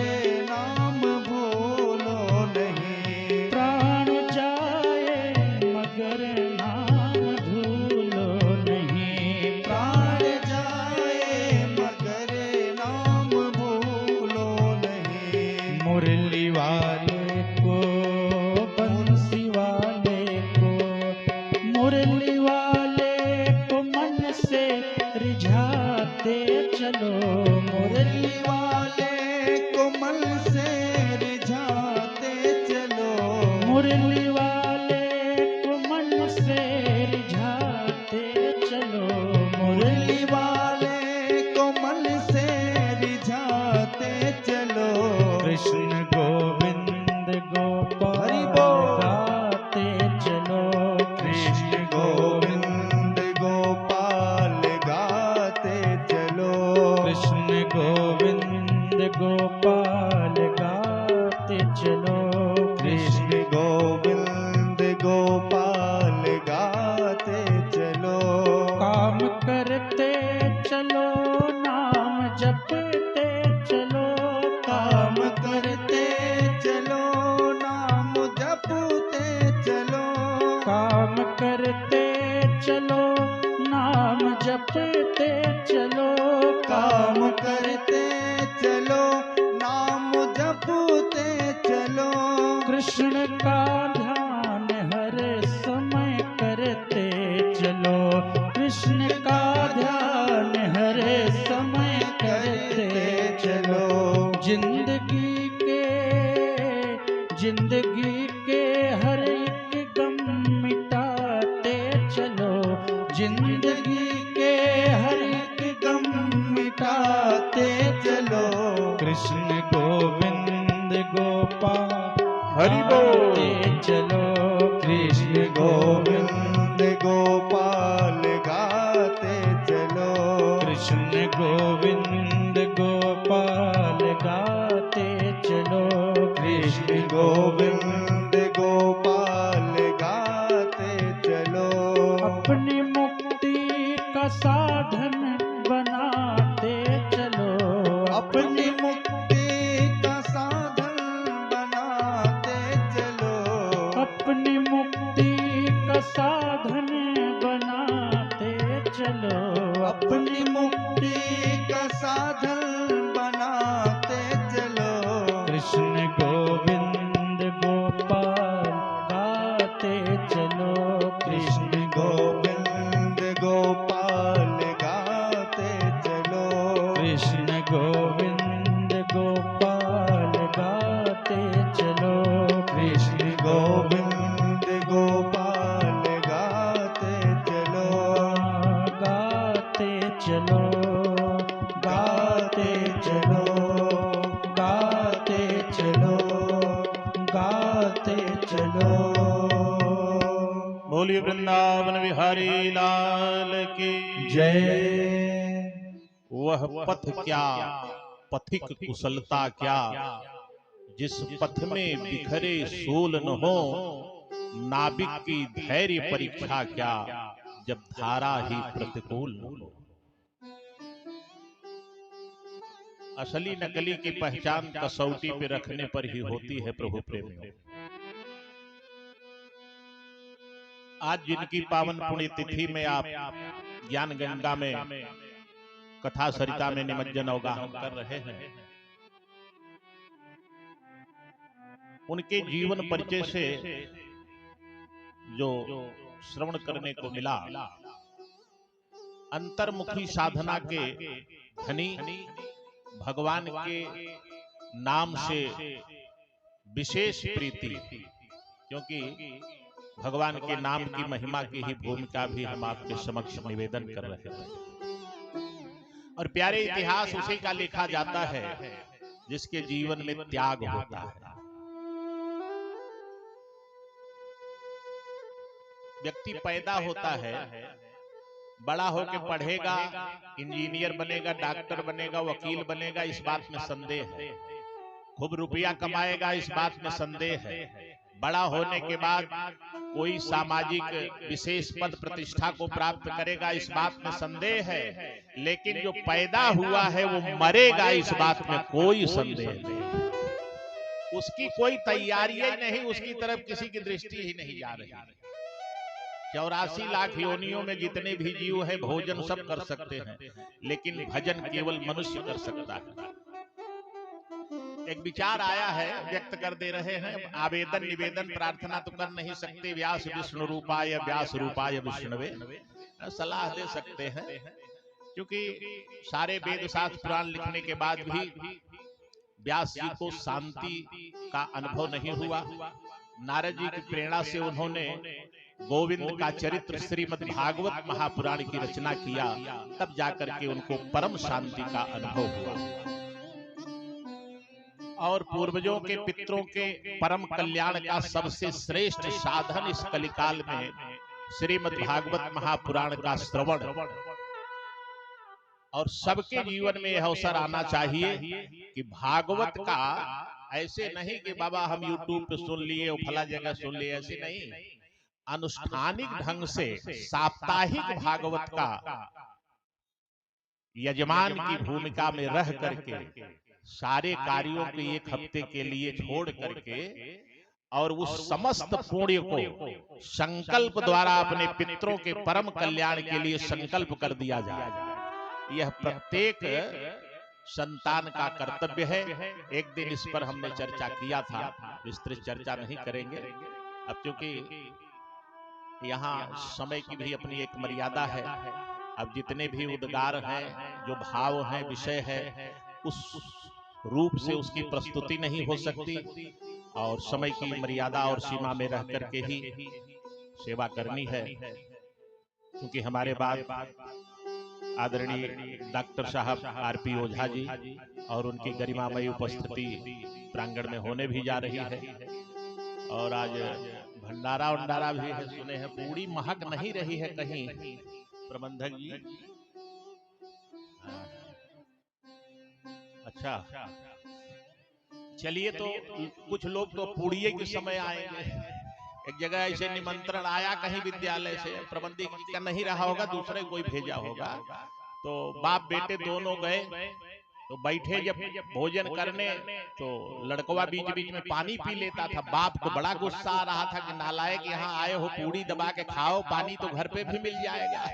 नाम भूलो नहीं। प्राण जाए मगर नाम भूलो नहीं। प्राण जाए मगर नाम भूलो नहीं। मुरली वाले को बंसी वाले को, मुरली वाले को मन से रिझाते चलो। मुरली वाले को मन से रिझाते चलो। मुरली वाले को मन से रिझाते चलो। मुरली वाले को मन से रिझाते चलो। कृष्ण गोविंद गोपाल हरि बोल। गाते चलो। कृष्ण गोविंद गोपाल गाते चलो। कृष्ण गोविंद गोपाल गाते चलो। कृष्ण गोविंद गोपाल गाते चलो। काम करते चलो, नाम जपते चलो। काम करते चलो, नाम जपते चलो। काम करते चलो, नाम जपते चलो। काम करते चलो, नाम जपते चलो। कृष्ण का ध्यान हर समय करते चलो। कृष्ण का ध्यान हर समय करते चलो। जिंदगी के हर एक गम मिटाते चलो। जिंदगी के हर एक गम मिटाते चलो। कृष्ण गोविंद गोपाल हरि बोल। चलो कृष्ण गोविंद गोपाल गाते चलो, कृष्ण गोविंद गोपाल गाते चलो, कृष्ण गोविंद गोपाल गाते चलो, अपनी मुक्ति का साधन बनाते चलो, अपनी मुक्ति का साधन बनाते चलो, अपनी मुक्ति का साधन बनाते चलो, अपनी मुक्ति का साधन बनाते चलो, कृष्ण गोविंद गोपाल गाते चलो, कृष्ण गोविंद गोपाल गाते चलो, कृष्ण गोविंद गोपाल गाते चलो, कृष्ण गोविंद गोपाल गाते चलो, गाते चलो, गाते चलो, गाते चलो, गाते चलो। बोलिए वृंदावन बिहारी लाल की जय। वह पथ क्या, पथिक कुशलता क्या, जिस पथ में बिखरे सोल न हो, नाविक की धैर्य परीक्षा क्या, जब धारा ही प्रतिकूल न हो। असली नकली की पहचान कसौटी पे रखने पर ही होती है प्रभु प्रेमियों। आज जिनकी पावन पुण्य तिथि में आप ज्ञान गंगा में कथा सरिता में निमज्जन अवगाहन कर रहे हैं, उनके जीवन परिचय से जो श्रवण करने को मिला, अंतर्मुखी साधना के धनी, भगवान के नाम से विशेष प्रीति, क्योंकि भगवान के नाम की महिमा की ही भूमिका भी हम आपके समक्ष निवेदन कर रहे हैं। और प्यारे इतिहास उसी का लिखा जाता है जिसके जीवन में त्याग होता है। व्यक्ति पैदा होता है, बड़ा होकर पढ़ेगा, इंजीनियर बनेगा, डॉक्टर बनेगा, वकील बनेगा, इस बात में संदेह है। खूब रुपया कमाएगा, इस बात में संदेह है। बड़ा होने के बाद कोई सामाजिक विशेष पद प्रतिष्ठा को प्राप्त करेगा, इस बात में संदेह है। लेकिन जो पैदा हुआ है वो मरेगा, इस बात में कोई संदेह नहीं। उसकी कोई तैयारी नहीं, उसकी तरफ किसी की दृष्टि ही नहीं जा रही। 84 लाख योनियों में जितने भी जीव है, भोजन सब कर सकते हैं, लेकिन भजन केवल मनुष्य कर सकता है। एक विचार आया है, व्यक्त कर दे रहे हैं। आवेदन निवेदन प्रार्थना तो कर नहीं सकते, व्यास विष्णु रूपाय व्यास रूपाय विष्णुवे सलाह दे सकते हैं, क्योंकि सारे वेद शास्त्र पुराण लिखने के बाद भी व्यास जी को शांति का अनुभव नहीं हुआ। नारद जी की प्रेरणा से उन्होंने गोविंद का चरित्र श्रीमद् भागवत महापुराण की रचना किया, तब जाकर के उनको परम शांति का अनुभव हुआ। और पूर्वजों के पितरों के परम कल्याण का सबसे श्रेष्ठ साधन इस कलिकाल में श्रीमद् भागवत महापुराण का श्रवण, और सबके जीवन में यह अवसर आना चाहिए कि भागवत का ऐसे नहीं कि बाबा हम यूट्यूब पे सुन लिए और फला जगह सुन लिए, ऐसे नहीं। अनुष्ठानिक ढंग से साप्ताहिक भागवत का यजमान की भूमिका में रह करके सारे कार्यों को एक हफ्ते के लिए छोड़ करके और उस समस्त पुण्य को संकल्प द्वारा अपने पितरों के परम कल्याण के लिए संकल्प कर दिया जाए, यह प्रत्येक संतान का कर्तव्य है। एक दिन इस पर हमने चर्चा किया था, विस्तृत चर्चा नहीं करेंगे अब, क्योंकि यहाँ समय की भी अपनी एक मर्यादा है। अब जितने भी उद्गार हैं, जो भाव हैं, विषय है, उस रूप से उसकी प्रस्तुति नहीं हो सकती, और समय की मर्यादा और सीमा में रह करके ही सेवा करनी है। क्योंकि हमारे बाद आदरणीय डॉक्टर साहब आरपी ओझा जी और उनकी गरिमामयी उपस्थिति प्रांगण में होने भी जा रही है। और आज भंडारा उंडारा भी है, सुने हैं पूरी महक नहीं रही है कहीं प्रबंधक जी। हाँ। अच्छा चलिए, तो कुछ लोग तो पूड़िये के समय आएंगे। एक जगह ऐसे निमंत्रण आया कहीं विद्यालय से, प्रबंधक जी का नहीं रहा होगा, दूसरे कोई भेजा होगा, तो बाप बेटे दोनों गए, तो बैठे जब भोजन करने तो लड़कवा बीच बीच में पानी पी लेता था। बाप को बड़ा गुस्सा आ रहा था कि नालायक, यहाँ आए हो पूड़ी दबा के खाओ, पानी तो घर पे भी मिल जाएगा।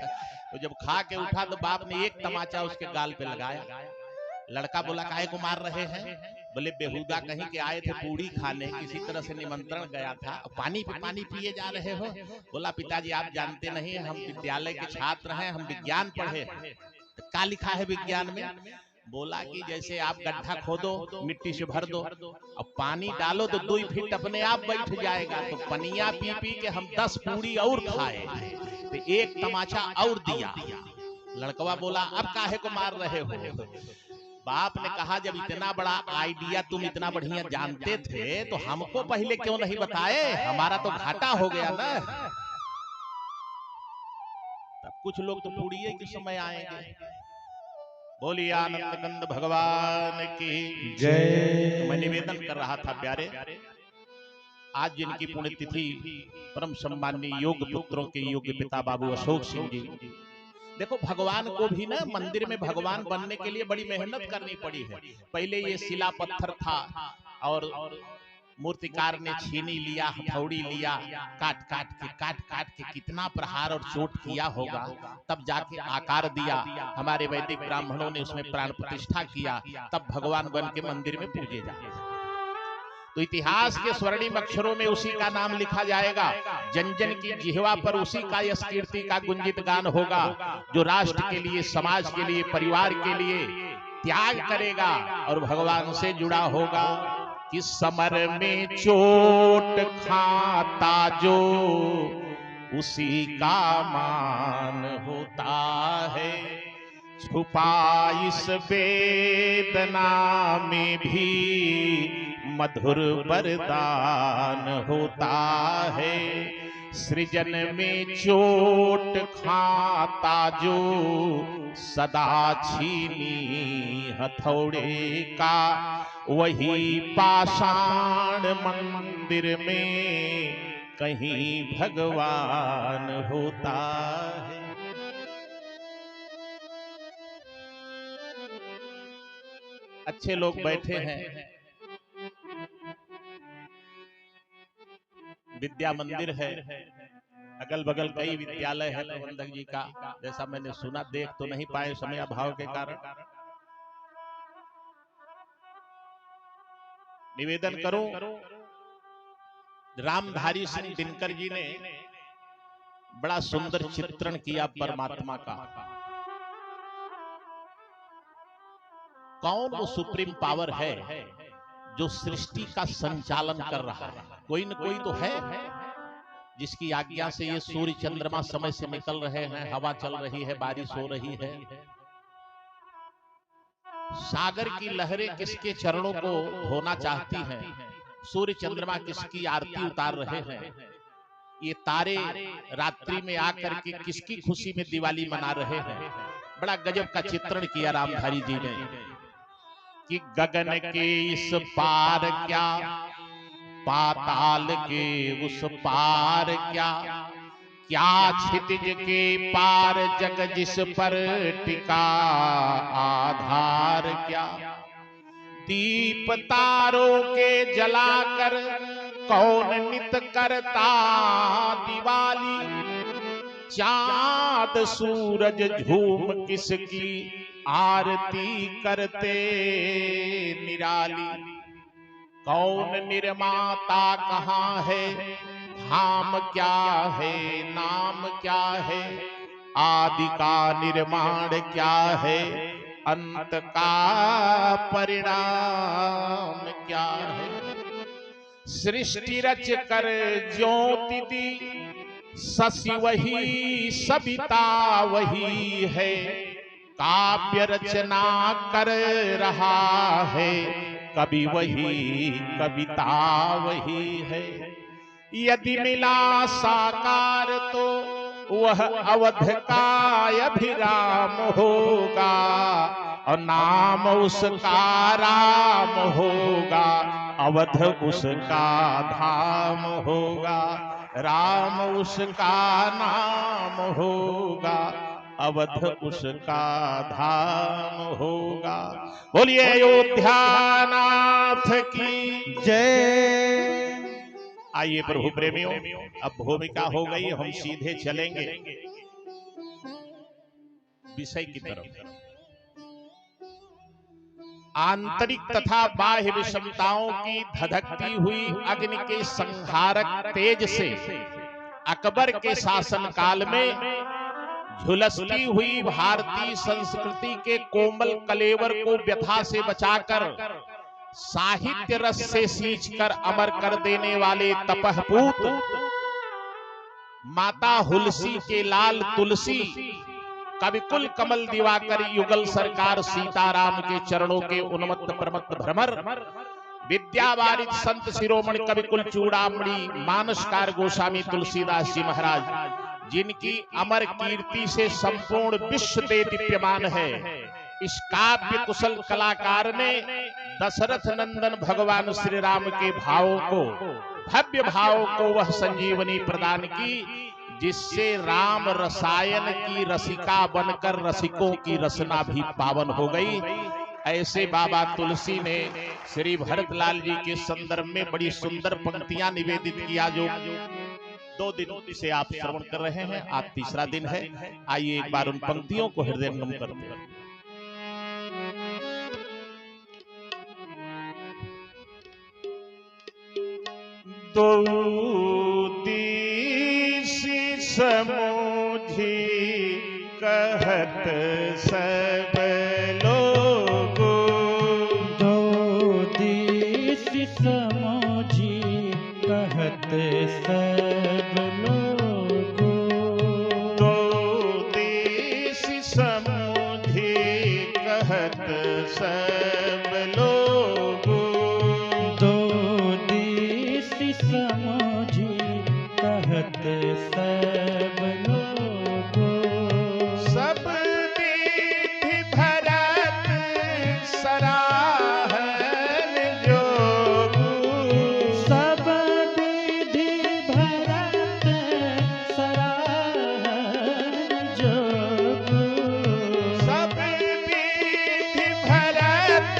तो जब खा के उठा तो बाप ने एक तमाचा उसके गाल पे लगाया। लड़का बोला काहे को मार रहे हैं? बोले बेहुदा कहीं के आए थे पूड़ी खाने, किसी तरह से निमंत्रण गया था, पानी पे पानी पिए जा रहे हो। बोला पिताजी आप जानते नहीं, हम विद्यालय के छात्र हैं, हम विज्ञान पढ़े हैं। तो क्या लिखा है विज्ञान में? बोला कि जैसे आप गड्ढा खोदो, मिट्टी से भर दो, अब पानी डालो तो 2 फीट अपने आप बैठ जाएगा। तो पनिया पी पी के हम 10 पूड़ी और खाए, तो एक तमाचा और दिया। लड़कवा बोला अब काहे को मार रहे हो? बाप ने कहा जब इतना बड़ा आइडिया तुम इतना बढ़िया जानते थे तो हमको पहले क्यों नहीं बताए, हमारा तो घाटा हो गया ना। तब कुछ लोग तो पूड़िये के समय आएंगे। बोलिए आनंद कंद भगवान की जय। तो मैं निवेदन कर रहा था प्यारे, आज जिनकी पुण्यतिथि परम सम्माननीय योग पुत्रों के योग्य पिता बाबू अशोक सिंह जी। देखो भगवान को भी ना मंदिर में भगवान बनने के लिए बड़ी मेहनत करनी पड़ी है। पहले ये शिला पत्थर था और मूर्तिकार ने छीनी लिया, हथौड़ी लिया, काट काट के कितना प्रहार और चोट किया होगा, तब जाके आकार दिया। हमारे वैदिक ब्राह्मणों ने उसमें प्राण प्रतिष्ठा किया, तब भगवान बन के मंदिर में पूजे जाते। तो इतिहास के स्वर्णिम अक्षरों में उसी का नाम लिखा जाएगा। जन जन की जिह्वा पर उसी का यश कीर्ति का गुंजित गान होगा, जो राष्ट्र के लिए, समाज के लिए, परिवार के लिए त्याग करेगा और भगवान से जुड़ा होगा। कि समर में चोट खाता जो उसी का मान होता है, छुपा इस वेदना में भी मधुर वरदान होता है। सृजन में चोट खाता जो सदा छीनी हथौड़े का, वही पाषाण मंदिर में कहीं भगवान होता है। अच्छे लोग बैठे हैं, विद्या मंदिर है, अगल बगल कई विद्यालय है प्रबंधक जी का, जैसा मैंने सुना, देख तो नहीं पाए समय अभाव के कारण। निवेदन करूं, रामधारी सिंह दिनकर जी ने बड़ा सुंदर चित्रण किया परमात्मा का। कौन वो सुप्रीम पावर है जो सृष्टि का संचालन कर रहा है? कोई न कोई तो है जिसकी आज्ञा से ये सूर्य चंद्रमा समय से निकल रहे हैं, हवा चल रही है, बारिश हो रही है। सागर की लहरें किसके चरणों को धोना चाहती हैं, सूर्य चंद्रमा किसकी आरती उतार रहे हैं, ये तारे रात्रि में आकर के किसकी खुशी में दिवाली मना रहे हैं। बड़ा गजब का चित्रण किया रामधारी जी ने कि गगन के इस पार क्या, पाताल के उस पार क्या, क्या क्षितिज के पार जग जिस पर टिका आधार क्या। दीप तारों के जलाकर कौन नित करता दिवाली, चांद सूरज झूम किसकी आरती करते निराली। कौन निर्माता कहाँ है, धाम क्या है, नाम क्या है, आदि का निर्माण क्या है, अंत का परिणाम क्या है। सृष्टि रच कर ज्योति दी, शशि वही सविता वही है, काव्य रचना कर रहा है, कवि वही कविता वही है। यदि मिला साकार तो वह अवध का अभिराम होगा, और नाम उसका राम होगा, अवध उसका धाम होगा, राम उसका नाम होगा, अवध उसका धाम होगा। बोलिए अयोध्यानाथ की जय। आइए प्रभु प्रेमियों, अब भूमिका हो गई, हम सीधे चलेंगे विषय की तरफ। आंतरिक तथा बाह्य विषमताओं की धधकती हुई अग्नि के संहारक तेज से अकबर के शासन काल में झुलसती हुई भारतीय संस्कृति के कोमल कलेवर को व्यथा से बचाकर साहित्य रस से सींचकर अमर कर देने वाले तपहपूत माता हुलसी के लाल तुलसी कविकुल कमल दिवाकर युगल सरकार सीताराम के चरणों के उन्मत्त प्रमत्त भ्रमर विद्यावारिद संत शिरोमणि कविकुल चूड़ामणि मानसकार गोस्वामी तुलसीदास जी महाराज, जिनकी अमर कीर्ति से संपूर्ण विश्व दे दीप्यमान है, इस काव्य कुशल कलाकार ने दशरथ नंदन भगवान श्री राम के भावों को, भव्य भावों को वह संजीवनी प्रदान की, जिससे राम रसायन की रसिका बनकर रसिकों की रसना भी पावन हो गई। ऐसे बाबा तुलसी ने श्री भरतलाल जी के संदर्भ में बड़ी सुंदर पंक्तियां निवेदित किया, जो 2 दिनों से आप श्रवण कर रहे हैं, आज तीसरा दिन है। आइए एक बार उन पंक्तियों को हृदयंगम करते हैं। दो दिशि समूझी कहत सब लोग, दो दिशि समूझी कहत सब लोग, दो दिशि समूझी कहत सब लोग, दो दिशि समूझी कहत सब लोग, सब विधि भरत सराहन जोगु, सब विधि भरत सराहन जोगु, सब विधि भरत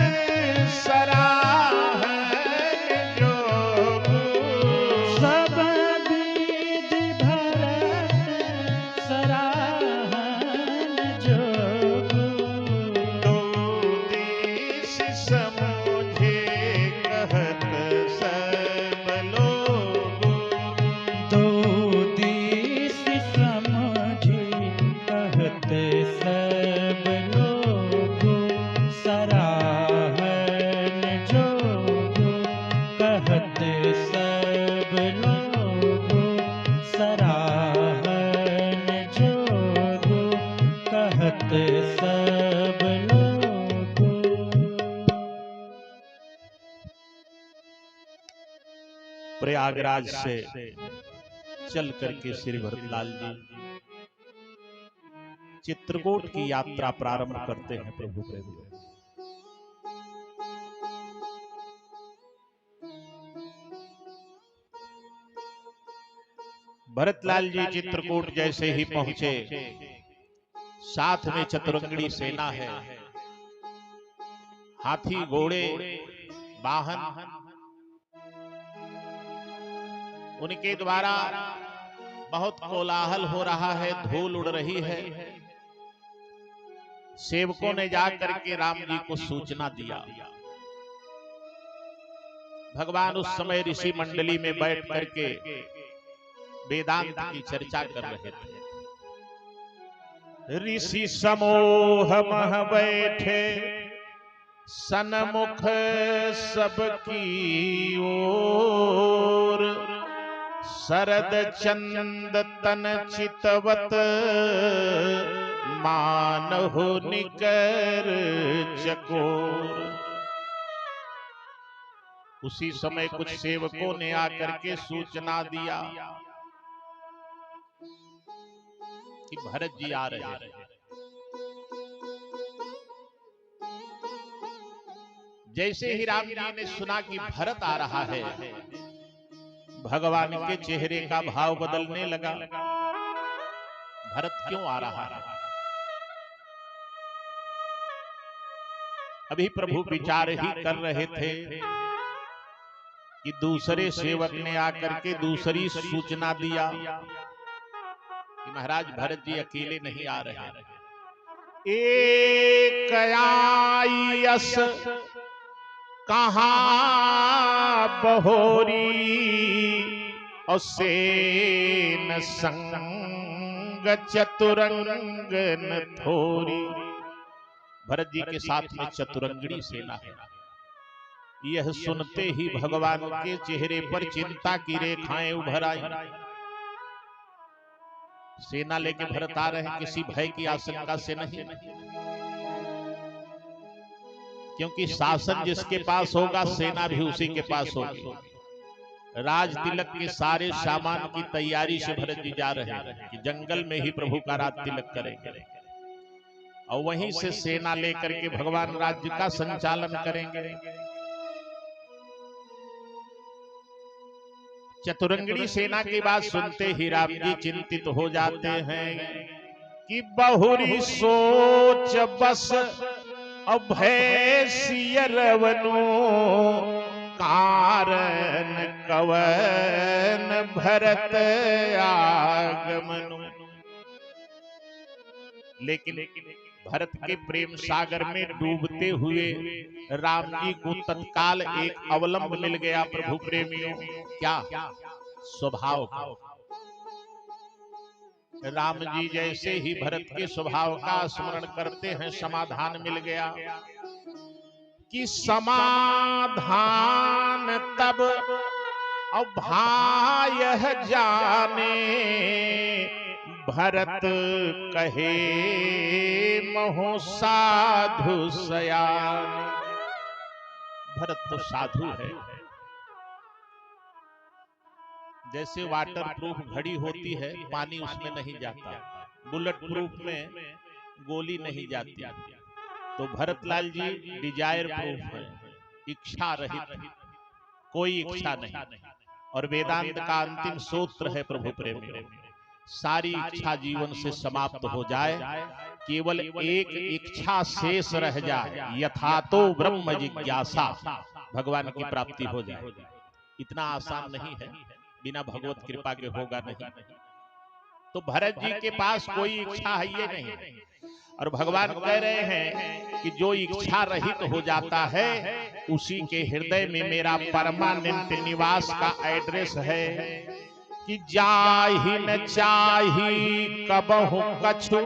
सराहन जोगु, सब विधि भरत सराहन जोगु, दो दिशि समूझे कहत सब लोगु, दो दिशि समझी कहत सब लोगु, सराहन जोगु कहत सब लोगु, सराहन जोगु कहत सब लोगु। प्रयागराज से चल करके श्री भरतलाल जी चित्रकूट की यात्रा प्रारंभ करते हैं। प्रभु प्रेमियों, भरतलाल जी चित्रकूट जैसे ही पहुंचे, साथ में चतुरंगड़ी सेना है, हाथी घोड़े वाहन उनके द्वारा बहुत कोलाहल हो रहा है, धूल उड़ रही है। सेवकों ने जाकर के राम जी को सूचना दिया। भगवान उस समय ऋषि मंडली में बैठ करके वेदांत की चर्चा कर रहे थे। ऋषि समूह मह बैठे सन्मुख सबकी ओर, शरद चंद तन चितवत मानहु निकर चकोर। उसी समय कुछ सेवकों ने आकर के सूचना दिया कि भरत जी आ रहे हैं। जैसे ही राम जी ने सुना कि भरत आ रहा है, भगवान के चेहरे का भाव बदलने लगा। भरत क्यों आ रहा है? अभी प्रभु विचार ही कर रहे थे कि दूसरे सेवक ने आकर के दूसरी सूचना दिया कि महाराज भरत जी अकेले नहीं आ रहे, एक आयस कहाँ बहोरी और सेन संग चतुरंगन थोरी। भरत जी के साथ में चतुरंगड़ी सेना है। यह सुनते ही भगवान के चेहरे पर चिंता की रेखाएं उभर आई। सेना लेके भरत आ रहे हैं, किसी भय की आशंका से नहीं, क्योंकि शासन जिसके पास होगा सेना भी उसी के पास होगी। राज तिलक के सारे सामान की तैयारी से भरत जी जा रहे हैं कि जंगल में ही प्रभु का राज तिलक करेंगे और वहीं से सेना लेकर के भगवान राज्य का संचालन करेंगे। चतुरंगड़ी सेना की बात सुनते ही राम जी चिंतित हो जाते हैं कि बहुरी सोच बस अभय सियरवनो कारण कवन भरत आगमनो। लेकिन भरत के प्रेम सागर में डूबते हुए राम जी को तत्काल एक अवलंब मिल गया। प्रभु प्रेमियों, क्या स्वभाव का। राम जी जैसे ही भरत के स्वभाव का स्मरण करते हैं, समाधान मिल गया कि समाधान तब अभाय जाने भरत कहे महो साधु सयान। भरत तो साधु है। जैसे वाटर प्रूफ घड़ी होती है, पानी उसमें नहीं जाता, बुलेट प्रूफ में गोली नहीं जाती, तो भरतलाल जी डिजायर प्रूफ है, इच्छा रहित, कोई इच्छा नहीं। और वेदांत का अंतिम सूत्र है प्रभु प्रेमियों, सारी इच्छा जीवन से समाप्त हो जाए, केवल एक इच्छा शेष रह जाए, यथा तो ब्रह्म जिज्ञासा, भगवान की प्राप्ति हो जाए। इतना आसान नहीं है, बिना भगवत कृपा के होगा नहीं। तो भरत जी के पास कोई इच्छा है ये नहीं, और भगवान कह रहे हैं कि जो इच्छा रहित हो जाता है उसी के हृदय में मेरा परमानेंट निवास का एड्रेस है कि जाहि न चाही कबहु कछु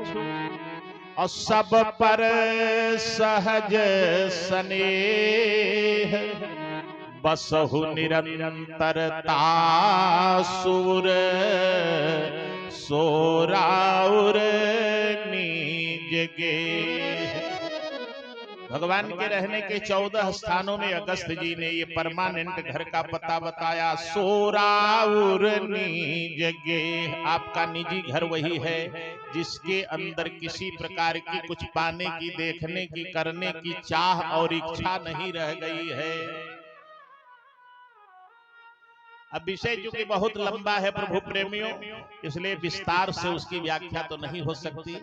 और सब पर सहज स्नेह, बसहु निरंतरता सुर सोराउर नीज गे। भगवान के रहने के 14 स्थानों में अगस्त जी ने ये परमानेंट घर का पता बताया, सोराउर नीज गे। आपका निजी घर वही है जिसके अंदर किसी प्रकार की कुछ पाने की, देखने की, करने की चाह और इच्छा नहीं रह गई है। अब विषय चूंकि बहुत लंबा है प्रभु प्रेमियों, इसलिए विस्तार से उसकी व्याख्या तो नहीं हो सकती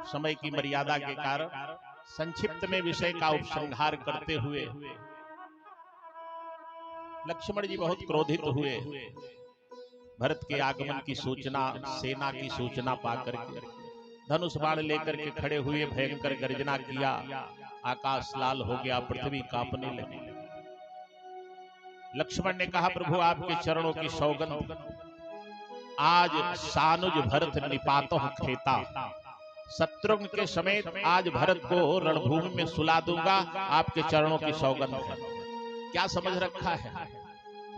समय की मर्यादा के कारण। संक्षिप्त में विषय का उपसंहार करते हुए लक्ष्मण जी बहुत क्रोधित हुए। भरत के आगमन की सूचना, सेना की सूचना पाकर के धनुष बाण लेकर के खड़े हुए, भयंकर गर्जना किया, आकाश लाल हो गया, पृथ्वी कांपने लगी। लक्ष्मण ने कहा, प्रभु आपके चरणों की सौगंध, आज सानुज भरत निपातो खेता, शत्रुघ्न के समेत आज भरत को रणभूमि में सुला दूंगा, आपके चरणों की सौगंध है। क्या समझ रखा है?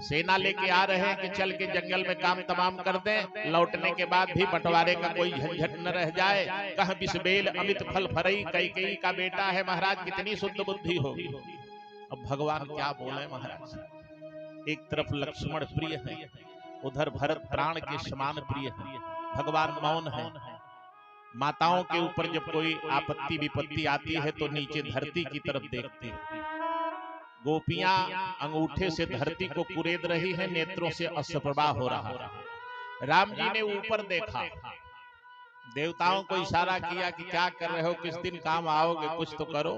सेना लेके आ रहे हैं कि चल के जंगल में काम तमाम कर दें, लौटने के बाद भी बंटवारे का कोई झंझट न रह जाए। कह बिसबेल अमित फल फरई, कैकेयी का बेटा है महाराज, कितनी शुद्ध बुद्धि होगी। अब भगवान क्या बोले महाराज, एक तरफ लक्ष्मण प्रिय है, उधर भरत प्राण के समान प्रिय है, भगवान मौन है। माताओं के ऊपर जब कोई आपत्ति विपत्ति आती है तो नीचे धरती की तरफ देखती है। गोपियां अंगूठे से धरती को कुरेद रही है, नेत्रों से अश्रुप्रवाह हो रहा है। राम जी ने ऊपर देखा, देवताओं को इशारा किया कि क्या कर रहे हो, किस दिन काम आओगे, कुछ तो करो।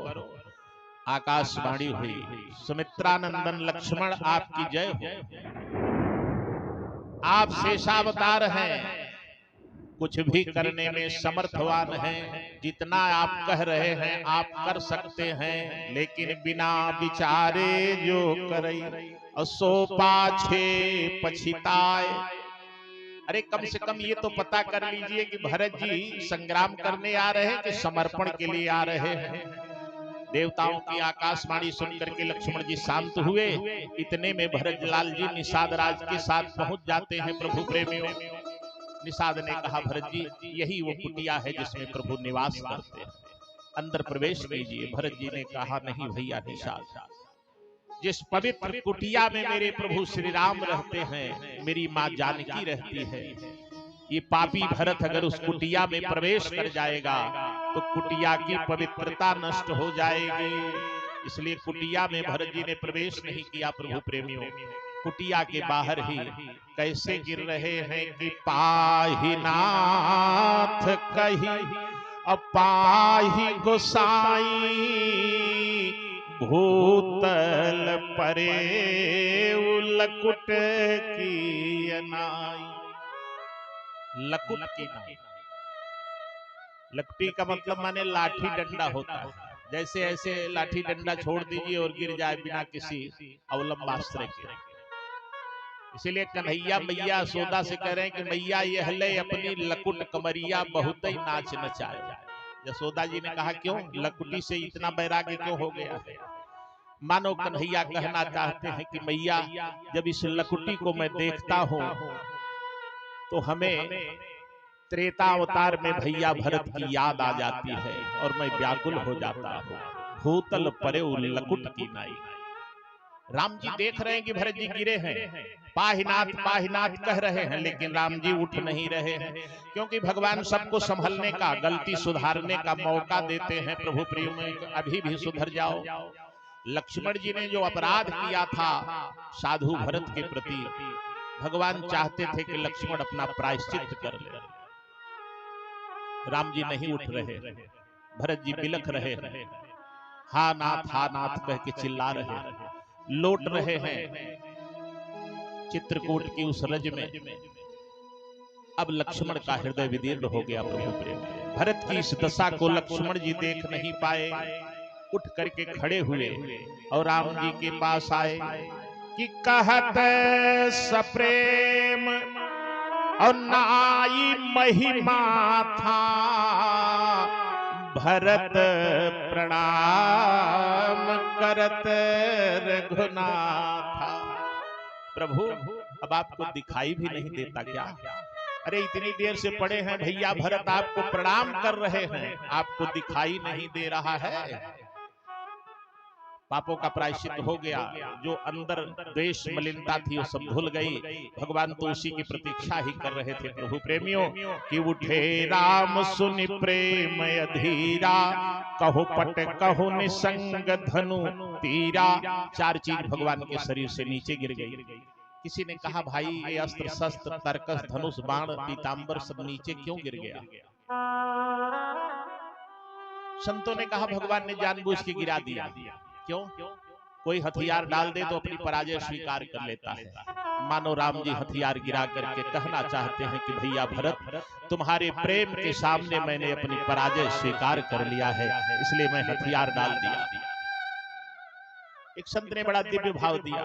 आकाशवाणी हुई, सुमित्रानंदन लक्ष्मण आपकी जय हो। आप शेषावतार हैं, कुछ भी करने में समर्थवान हैं, जितना आप कह रहे हैं आप कर सकते हैं, लेकिन बिना विचारे जो करे असो पाछे पछिताए। अरे कम से कम ये तो पता कर लीजिए कि भरत जी संग्राम करने आ रहे हैं कि समर्पण के लिए आ रहे हैं। देवताओं की आकाशवाणी सुनकर के लक्ष्मण जी शांत हुए। इतने में भरत लाल जी निषाद राज के साथ पहुंच जाते हैं। प्रभु प्रेमियों, निषाद ने कहा भरत जी यही वो कुटिया है जिसमें प्रभु निवास करते हैं, अंदर प्रवेश कीजिए। भरत जी ने कहा नहीं भैया निषाद, जिस पवित्र कुटिया में मेरे प्रभु श्री राम रहते हैं, मेरी माँ जानकी रहती है, ये पापी भरत अगर उस कुटिया में प्रवेश कर जाएगा तो कुटिया की पवित्रता नष्ट हो जाएगी। इसलिए कुटिया में भरत जी ने प्रवेश नहीं किया। प्रभु प्रेमियों, कुटिया के बाहर ही कैसे गिर रहे हैं कि पाहि नाथ कही अपाहि गोसाई, भूतल परे लकुट की अनाई। लकुट की नाई, लकुटी का मतलब माने लाठी डंडा होता है। जैसे ऐसे लाठी डंडा छोड़ दीजिए और गिर जाए बिना किसी अवलंबास्त्र के। इसीलिए कन्हैया मैया यशोदा से कह रहे हैं कि मैया यह ले अपनी लकुट कमरिया बहुत ही नाच नचाए। यशोदा जी ने कहा क्यों, लकुटी से इतना बैराग्य क्यों हो गया है। मानो कन्हैया कहना चाहते हैं कि मैया जब इस लकुटी को मैं देखता हूं तो हमें त्रेता अवतार में भैया भरत की याद आ जाती है और मैं व्याकुल हो जाता हूं। भूतल परे लकुट की नाई। राम जी देख रहे हैं कि भरत जी गिरे हैं, पाहिनाथ कह रहे हैं, लेकिन राम जी उठ नहीं रहे हैं, क्योंकि भगवान सबको संभलने का, गलती सुधारने का मौका देते हैं। प्रभु प्रिय में अभी भी सुधर जाओ। लक्ष्मण जी ने जो अपराध किया था साधु भरत के प्रति, भगवान चाहते थे कि लक्ष्मण अपना प्रायश्चित कर ले। राम जी नहीं उठ रहे, भरत जी बिलख रहे हैं, हा नाथ कह के चिल्ला रहे हैं, लौट रहे हैं चित्रकूट की उस रज में। अब लक्ष्मण का हृदय विदीर्ण हो गया। प्रभु प्रेम, भरत की इस दशा को लक्ष्मण जी देख नहीं पाए, उठ करके खड़े हुए और राम जी के पास आए कि कहत सप्रेम और नाई महिमा था, भरत प्रणाम करत रघुनाथा। प्रभु अब आपको दिखाई भी नहीं देता क्या? अरे इतनी देर से पड़े हैं भैया भरत आपको प्रणाम कर रहे हैं, आपको दिखाई नहीं दे रहा है। पापों का प्रायश्चित हो गया, जो अंदर द्वेष मलिनता थी वो सब धुल गई। भगवान तो उसी की प्रतीक्षा ही कर रहे थे। प्रभु प्रेमियों कि उठे राम सुनि प्रेम अधीरा, कहो पट कहो निसंग धनु तीरा। चार चीज भगवान के शरीर से नीचे गिर गई। किसी ने कहा भाई ये अस्त्र शस्त्र तरकस धनुष बाण पीताम्बर सब नीचे क्यों गिर गया? संतों ने कहा भगवान ने जानबूझ के गिरा दिया। क्यों? कोई हथियार डाल दे तो अपनी पराजय स्वीकार कर लेता है। मानो राम जी हथियार गिरा करके कहना चाहते हैं कि भैया भरत तुम्हारे प्रेम के सामने मैंने अपनी पराजय स्वीकार कर लिया है, इसलिए मैं हथियार डाल दिया। एक संत ने बड़ा दिव्य भाव दिया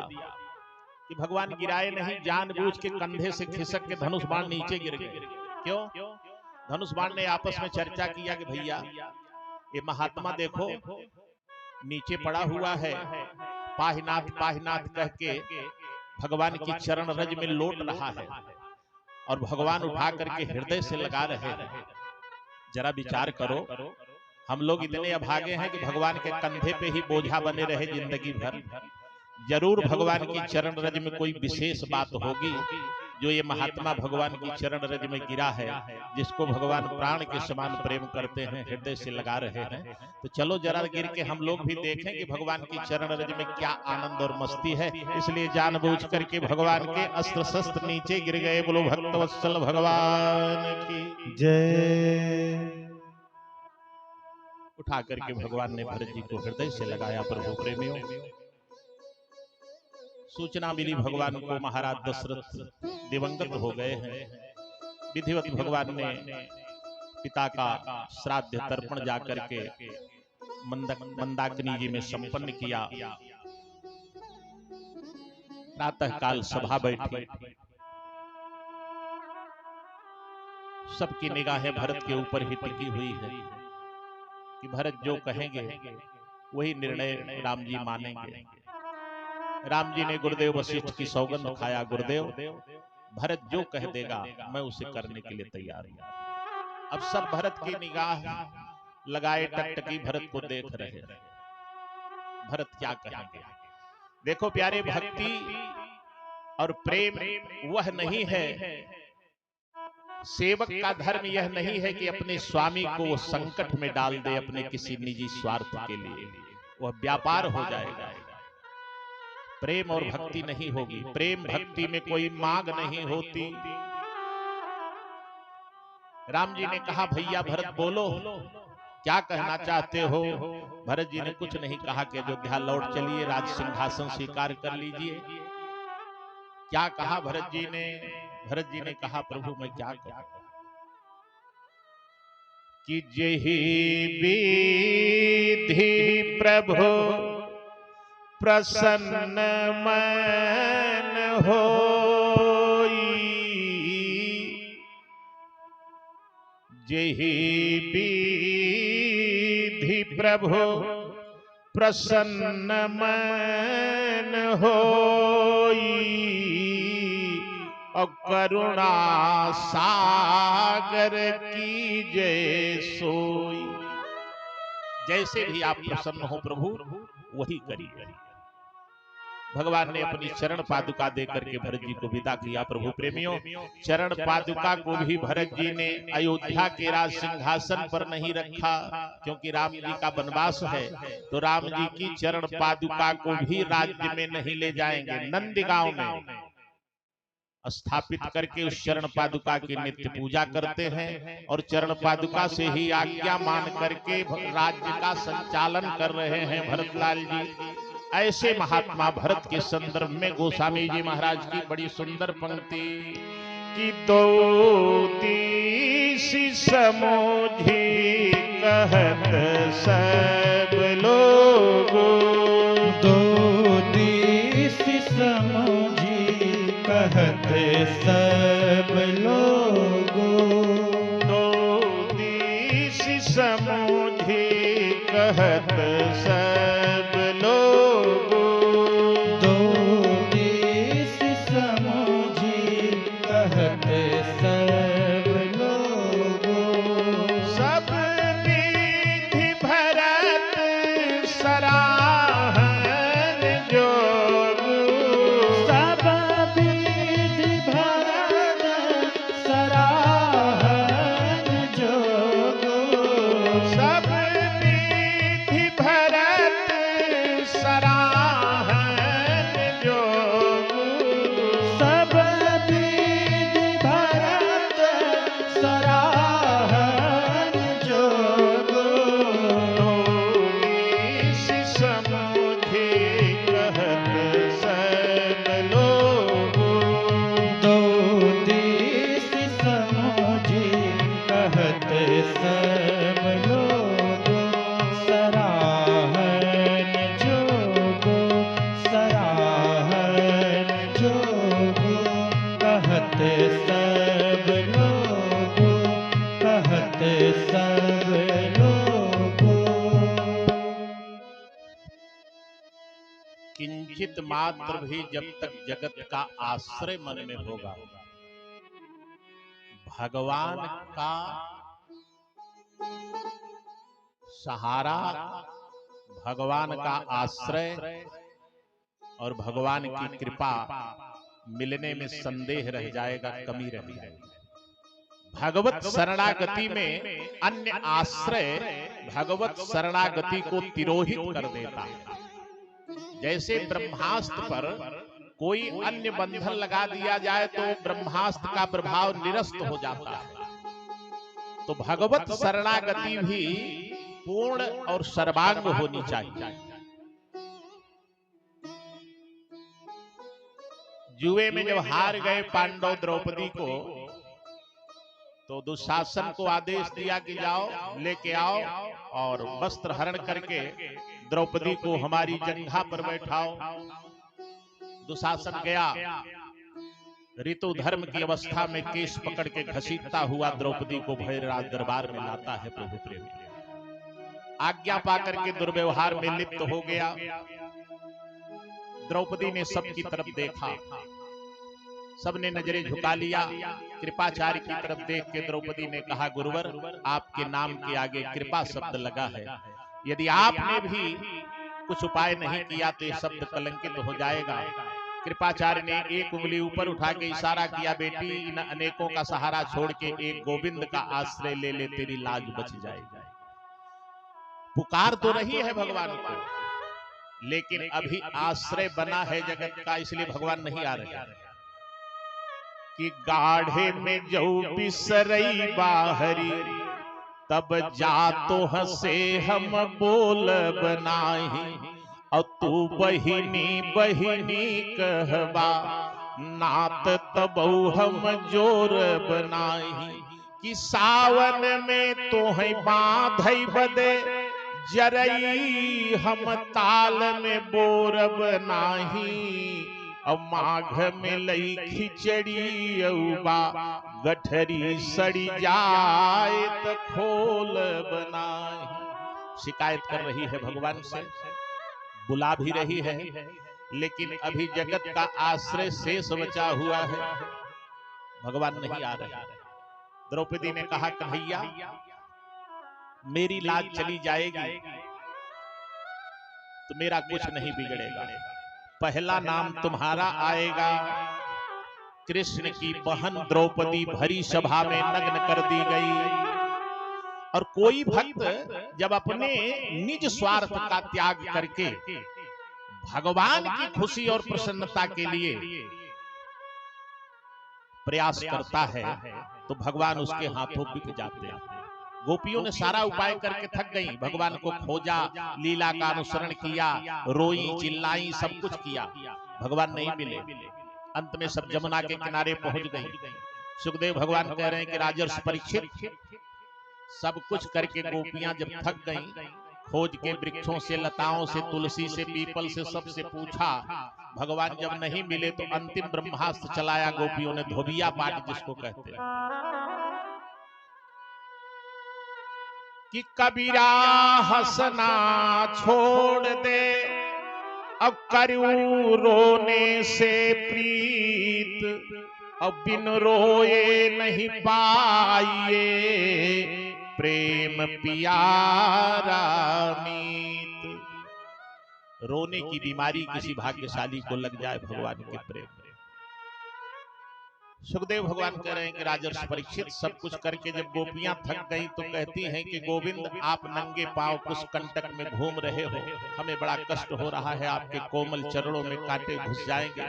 कि भगवान गिराए नहीं, जानबूझ के कंधे से खिसक के धनुष बाण नीचे गिर गए। क्यों? धनुष बाण ने आपस में चर्चा किया कि भैया ये महात्मा देखो नीचे पड़ा हुआ है, पाहिनाथ कह के भगवान की चरण रज में लौट रहा है और भगवान उठा करके हृदय से लगा रहे हैं। जरा विचार करो, हम लोग इतने अभागे हैं कि भगवान के कंधे पे ही बोझा बने रहे जिंदगी भर। जरूर भगवान की चरण रज में कोई विशेष बात होगी जो ये महात्मा भगवान की चरण रज में गिरा है, जिसको भगवान प्राण के समान प्रेम करते हैं, हृदय से लगा रहे हैं। तो चलो जरा गिर के हम लोग भी देखें कि भगवान की चरण रज में क्या आनंद और मस्ती है। इसलिए जानबूझ करके भगवान के अस्त्र शस्त्र नीचे गिर गए। बोलो भक्तवत्सल भगवान की जय। उठा करके भगवान ने भरत जी को हृदय से लगाया। प्रभु प्रेमियों, सूचना मिली भगवान को महाराज दशरथ दिवंगत हो गए हैं। विधिवत भगवान ने पिता का श्राद्ध तर्पण जाकर के मंदाकिनी जी में संपन्न किया। प्रातः काल सभा बैठी, सबकी निगाहें भरत के ऊपर ही टिकी हुई है कि भरत जो कहेंगे वही निर्णय राम जी मानेंगे। राम जी ने गुरुदेव वशिष्ठ की सौगंध खाया, गुरुदेव भरत जो कह देगा मैं उसे करने के लिए तैयार हूं। अब सब भरत की निगाह लगाए टकटकी भरत को देख रहे। भरत क्या कहेंगे? देखो प्यारे, भक्ति और प्रेम वह नहीं है, सेवक का धर्म यह नहीं है कि अपने स्वामी को वो संकट में डाल दे अपने किसी निजी स्वार्थ के लिए। वह व्यापार हो जाएगा। प्रेम और भक्ति नहीं होगी। प्रेम भक्ति में कोई मांग नहीं होती। राम जी ने कहा, भैया भरत बोलो, क्या कहना चाहते हो? भरत जी ने कुछ नहीं कहा कि अयोध्या लौट चलिए, राज सिंहासन स्वीकार कर लीजिए। क्या कहा भरत जी ने? भरत जी ने कहा, प्रभु मैं क्या कहूं कि जेहि विधि प्रभु प्रसन्न मन होई, जेहि विधि प्रभु प्रसन्न मन होई, और करुणा सागर की जय सोई। जैसे भी आप प्रसन्न हो प्रभु वही करिए। भगवान ने अपनी चरण पादुका देकर के भरत जी को विदा किया। प्रभु प्रेमियों, चरण पादुका को भी भरत जी ने अयोध्या के राज सिंहासन पर नहीं रखा, क्योंकि राम जी का वनवास है। तो राम जी की चरण पादुका को भी राज्य में नहीं ले जाएंगे, नंदगांव में स्थापित करके उस चरण पादुका की नित्य पूजा करते हैं और चरण पादुका से ही आज्ञा मान करके राज्य का संचालन कर रहे हैं भरतलाल जी। ऐसे महात्मा भरत के संदर्भ में गोस्वामी जी महाराज की बड़ी सुंदर पंक्ति कि दो दिश समोझी कहत सब लोग, दो दिश समझी कहत सब लोगों, दो दिश समोझी कहत सब लोग, दो दिश समझी कहत सब लोगों, सब विधि भरत सराहन जोग, सब विधि भरत सराहन जोगो, सब विधि भरत सराहन जोग, सब विधि भरत सराहन जोगो, इस समुझे कहत सब लोग, दो दिश समझी कहत सब लोगो, सराहन जोगो, सराहन जोगो, कहत सब लोगो, कहत सब लोगो। किंचित मात्र भी जब तक जगत का आश्रय मन में होगा, भगवान का सहारा, भगवान का आश्रय और भगवान की कृपा मिलने में संदेह रह जाएगा, कमी रह जाएगी। भगवत शरणागति में अन्य आश्रय भगवत शरणागति को तिरोहित कर देता है। जैसे ब्रह्मास्त्र पर कोई अन्य बंधन लगा दिया जाए तो ब्रह्मास्त्र का प्रभाव निरस्त हो जाता है। तो भगवत शरणागति भी पूर्ण और सर्वांग होनी चाहिए। जुए में जब हार गए पांडव द्रौपदी को, तो दुशासन को आदेश दिया कि जाओ लेके आओ और वस्त्र हरण करके द्रौपदी को हमारी जंघा पर बैठाओ। दुशासन गया, ऋतु धर्म की अवस्था में केश पकड़ के घसीटता हुआ द्रौपदी को भैरराज दरबार में लाता है। प्रभु प्रेमी आज्ञा पाकर के दुर्व्यवहार में लिप्त हो गया। द्रौपदी ने सबकी तरफ देखा, सबने नजरें झुका लिया। कृपाचार्य की तरफ देख के द्रौपदी ने कहा, गुरुवर आपके नाम के आगे कृपा शब्द लगा है, यदि आपने भी कुछ उपाय नहीं किया तो ये शब्द कलंकित हो जाएगा। कृपाचार्य ने एक उंगली ऊपर उठा के इशारा किया, बेटी इन अनेकों का सहारा छोड़ के एक गोविंद का आश्रय ले ले, तेरी लाज बच जाएगी। पुकार तो रही है भगवान को, लेकिन अभी आश्रय बना है जगत का, इसलिए भगवान नहीं आ रहे। कि गाढ़े में जो बिसरई बाहरी, तब जा तो हंसे हम बोल बनाही, और तू बहिनी बहिनी कहबा, नात तबौ हम जोर बनाही। कि सावन में तो है बांधई बदे, जरई हम ताल में बोर बनाही। अब माघ में लई खिचड़ी औबा, गठरी सड़ी जाए तो खोल बनाई। शिकायत कर रही है भगवान से, बुला भी रही है, लेकिन अभी जगत का आश्रय शेष बचा हुआ है, भगवान नहीं आ रहे। द्रौपदी ने कहा, कन्हैया मेरी लाज चली जाएगी तो मेरा कुछ नहीं बिगड़ेगा। पहला नाम तुम्हारा आएगा। कृष्ण की बहन द्रौपदी भरी सभा में नग्न कर दी गई। और कोई भक्त जब अपने निज स्वार्थ का त्याग करके भगवान की खुशी और प्रसन्नता के लिए प्रयास करता है, तो भगवान उसके हाथों बिक जाते हैं। गोपियों ने सारा उपाय करके थक गई, भगवान को खोजा, लीला का अनुसरण किया, रोई चिल्लाई, सब कुछ किया, भगवान नहीं मिले। अंत में सब जमुना के किनारे पहुंच गई। सुखदेव भगवान कह रहे हैं कि राजर्षि परीक्षित, सब कुछ करके गोपियां जब थक गईं, खोज के वृक्षों से, लताओं से, तुलसी से, पीपल से, सबसे पूछा, भगवान जब नहीं मिले तो अंतिम ब्रह्मास्त्र चलाया गोपियों ने, धोबिया पाठ जिसको कहते हैं। कि कबीरा हंसना छोड़ दे, अब करूं रोने से प्रीत, अब बिन रोए नहीं पाइए, प्रेम पियारा मीत। रोने की बीमारी किसी भाग्यशाली को लग जाए भगवान के प्रेम में। सुखदेव भगवान कह रहे हैं कि राजर्षि परीक्षित, सब कुछ करके जब गोपियां थक गई तो कहती हैं कि गोविंद आप नंगे पांव कुछ कंटक में घूम रहे हो, हमें बड़ा कष्ट हो रहा है, आपके कोमल चरणों में कांटे घुस जाएंगे।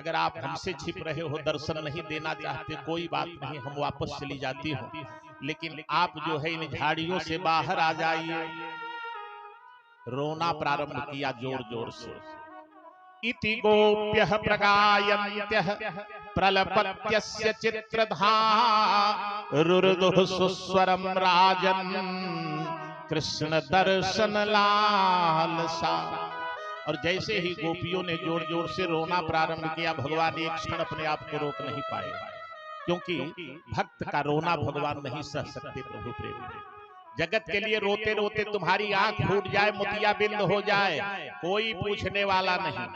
अगर आप हमसे छिप रहे हो, दर्शन नहीं देना चाहते, कोई बात नहीं, हम वापस चली जाती हूँ, लेकिन आप जो है इन झाड़ियों से बाहर आ जाइए। रोना प्रारंभ किया जोर जोर से। इति गोप्यः प्रगायन्त्यः प्रलपत्यस्य चित्रधारुर्दुः सुस्वरं राजन्, कृष्ण दर्शन लालसा। और जैसे ही गोपियों ने जोर जोर से रोना प्रारंभ किया, भगवान एक क्षण अपने आप को रोक नहीं पाए, क्योंकि भक्त का रोना भगवान नहीं सह सकते। प्रभु प्रेमी, जगत के लिए रोते रोते तुम्हारी आंख फूट जाए, मोतियाबिंद हो जाए, कोई पूछने वाला नहीं,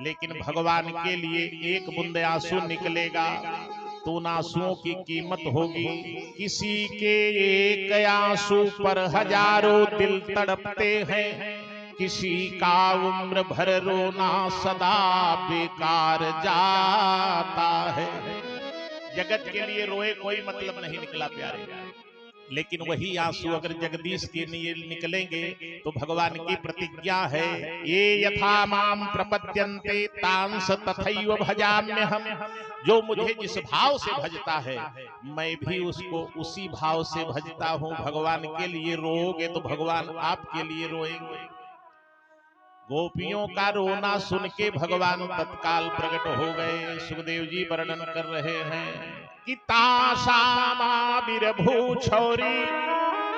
लेकिन भगवान के लिए एक बूंद आंसू निकलेगा तो उन आंसुओं की कीमत होगी। किसी के एक आंसू पर हजारों दिल तड़पते हैं, किसी का उम्र भर रोना सदा बेकार जाता है। जगत के लिए रोए कोई मतलब नहीं निकला प्यारे, लेकिन वही आंसू अगर जगदीश के लिए निकलेंगे तो भगवान की प्रतिज्ञा है, ये यथा माम प्रपद्यन्ते तांस तथैव भजाम्यहम्। जो मुझे जिस भाव से भजता है मैं भी उसको उसी भाव से भजता हूं। भगवान के लिए रोओगे तो भगवान आपके लिए रोएंगे। गोपियों का रोना सुन के भगवान तत्काल प्रकट हो गए। सुखदेव जी वर्णन कर रहे हैं कि तासामाविर्भू छौरी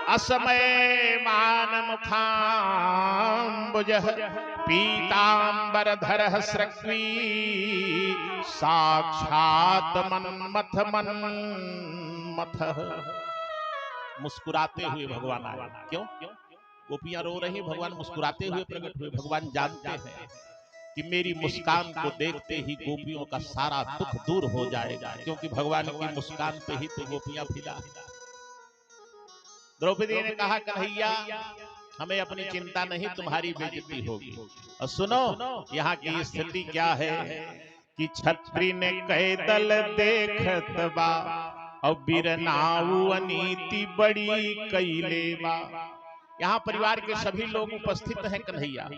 असमय मान मुखाम्बुजः पीतांबरधरः सृक्वी साक्षात मन्मथ मन्मथः। मुस्कुराते हुए भगवान आए। क्यों? गोपियां रो रही, भगवान मुस्कुराते हुए प्रकट हुए। भगवान जानते हैं कि मेरी मुस्कान को देखते ही गोपियों का सारा दुख दूर हो जाएगा, क्योंकि भगवान की मुस्कान पे ही तो गोपियां फिदा। द्रौपदी ने कहा, कन्हैया हमें अपनी चिंता नहीं, तुम्हारी बेइज्जती होगी। और सुनो यहाँ की स्थिति क्या है कि छत्री ने कैदल देखत बा और बिरनाऊ अनीति बड़ी कैले बा। यहाँ परिवार के सभी लोग उपस्थित हैं कन्हैया।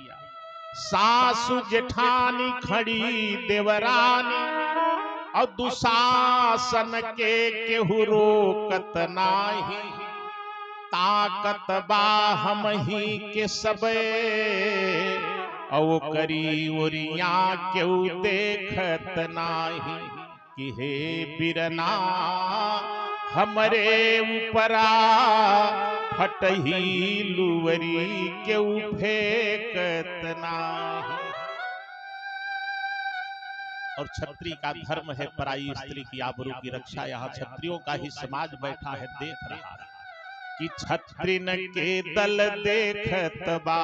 सासु जेठानी खड़ी देवरानी और दुशासन के केहू रोकत नाही। ताकत बा हम ही के सबे औ करी ओरिया केहू देखत नाही। कि हे बिरना हमरे ऊपरा फटही लुवरी केहू फेंकत नाही। और क्षत्रिय का धर्म है पराई स्त्री की आबरू की रक्षा। यहाँ क्षत्रियों का ही समाज बैठा है, देख रहा है कि क्षत्रिन के दल देखत बा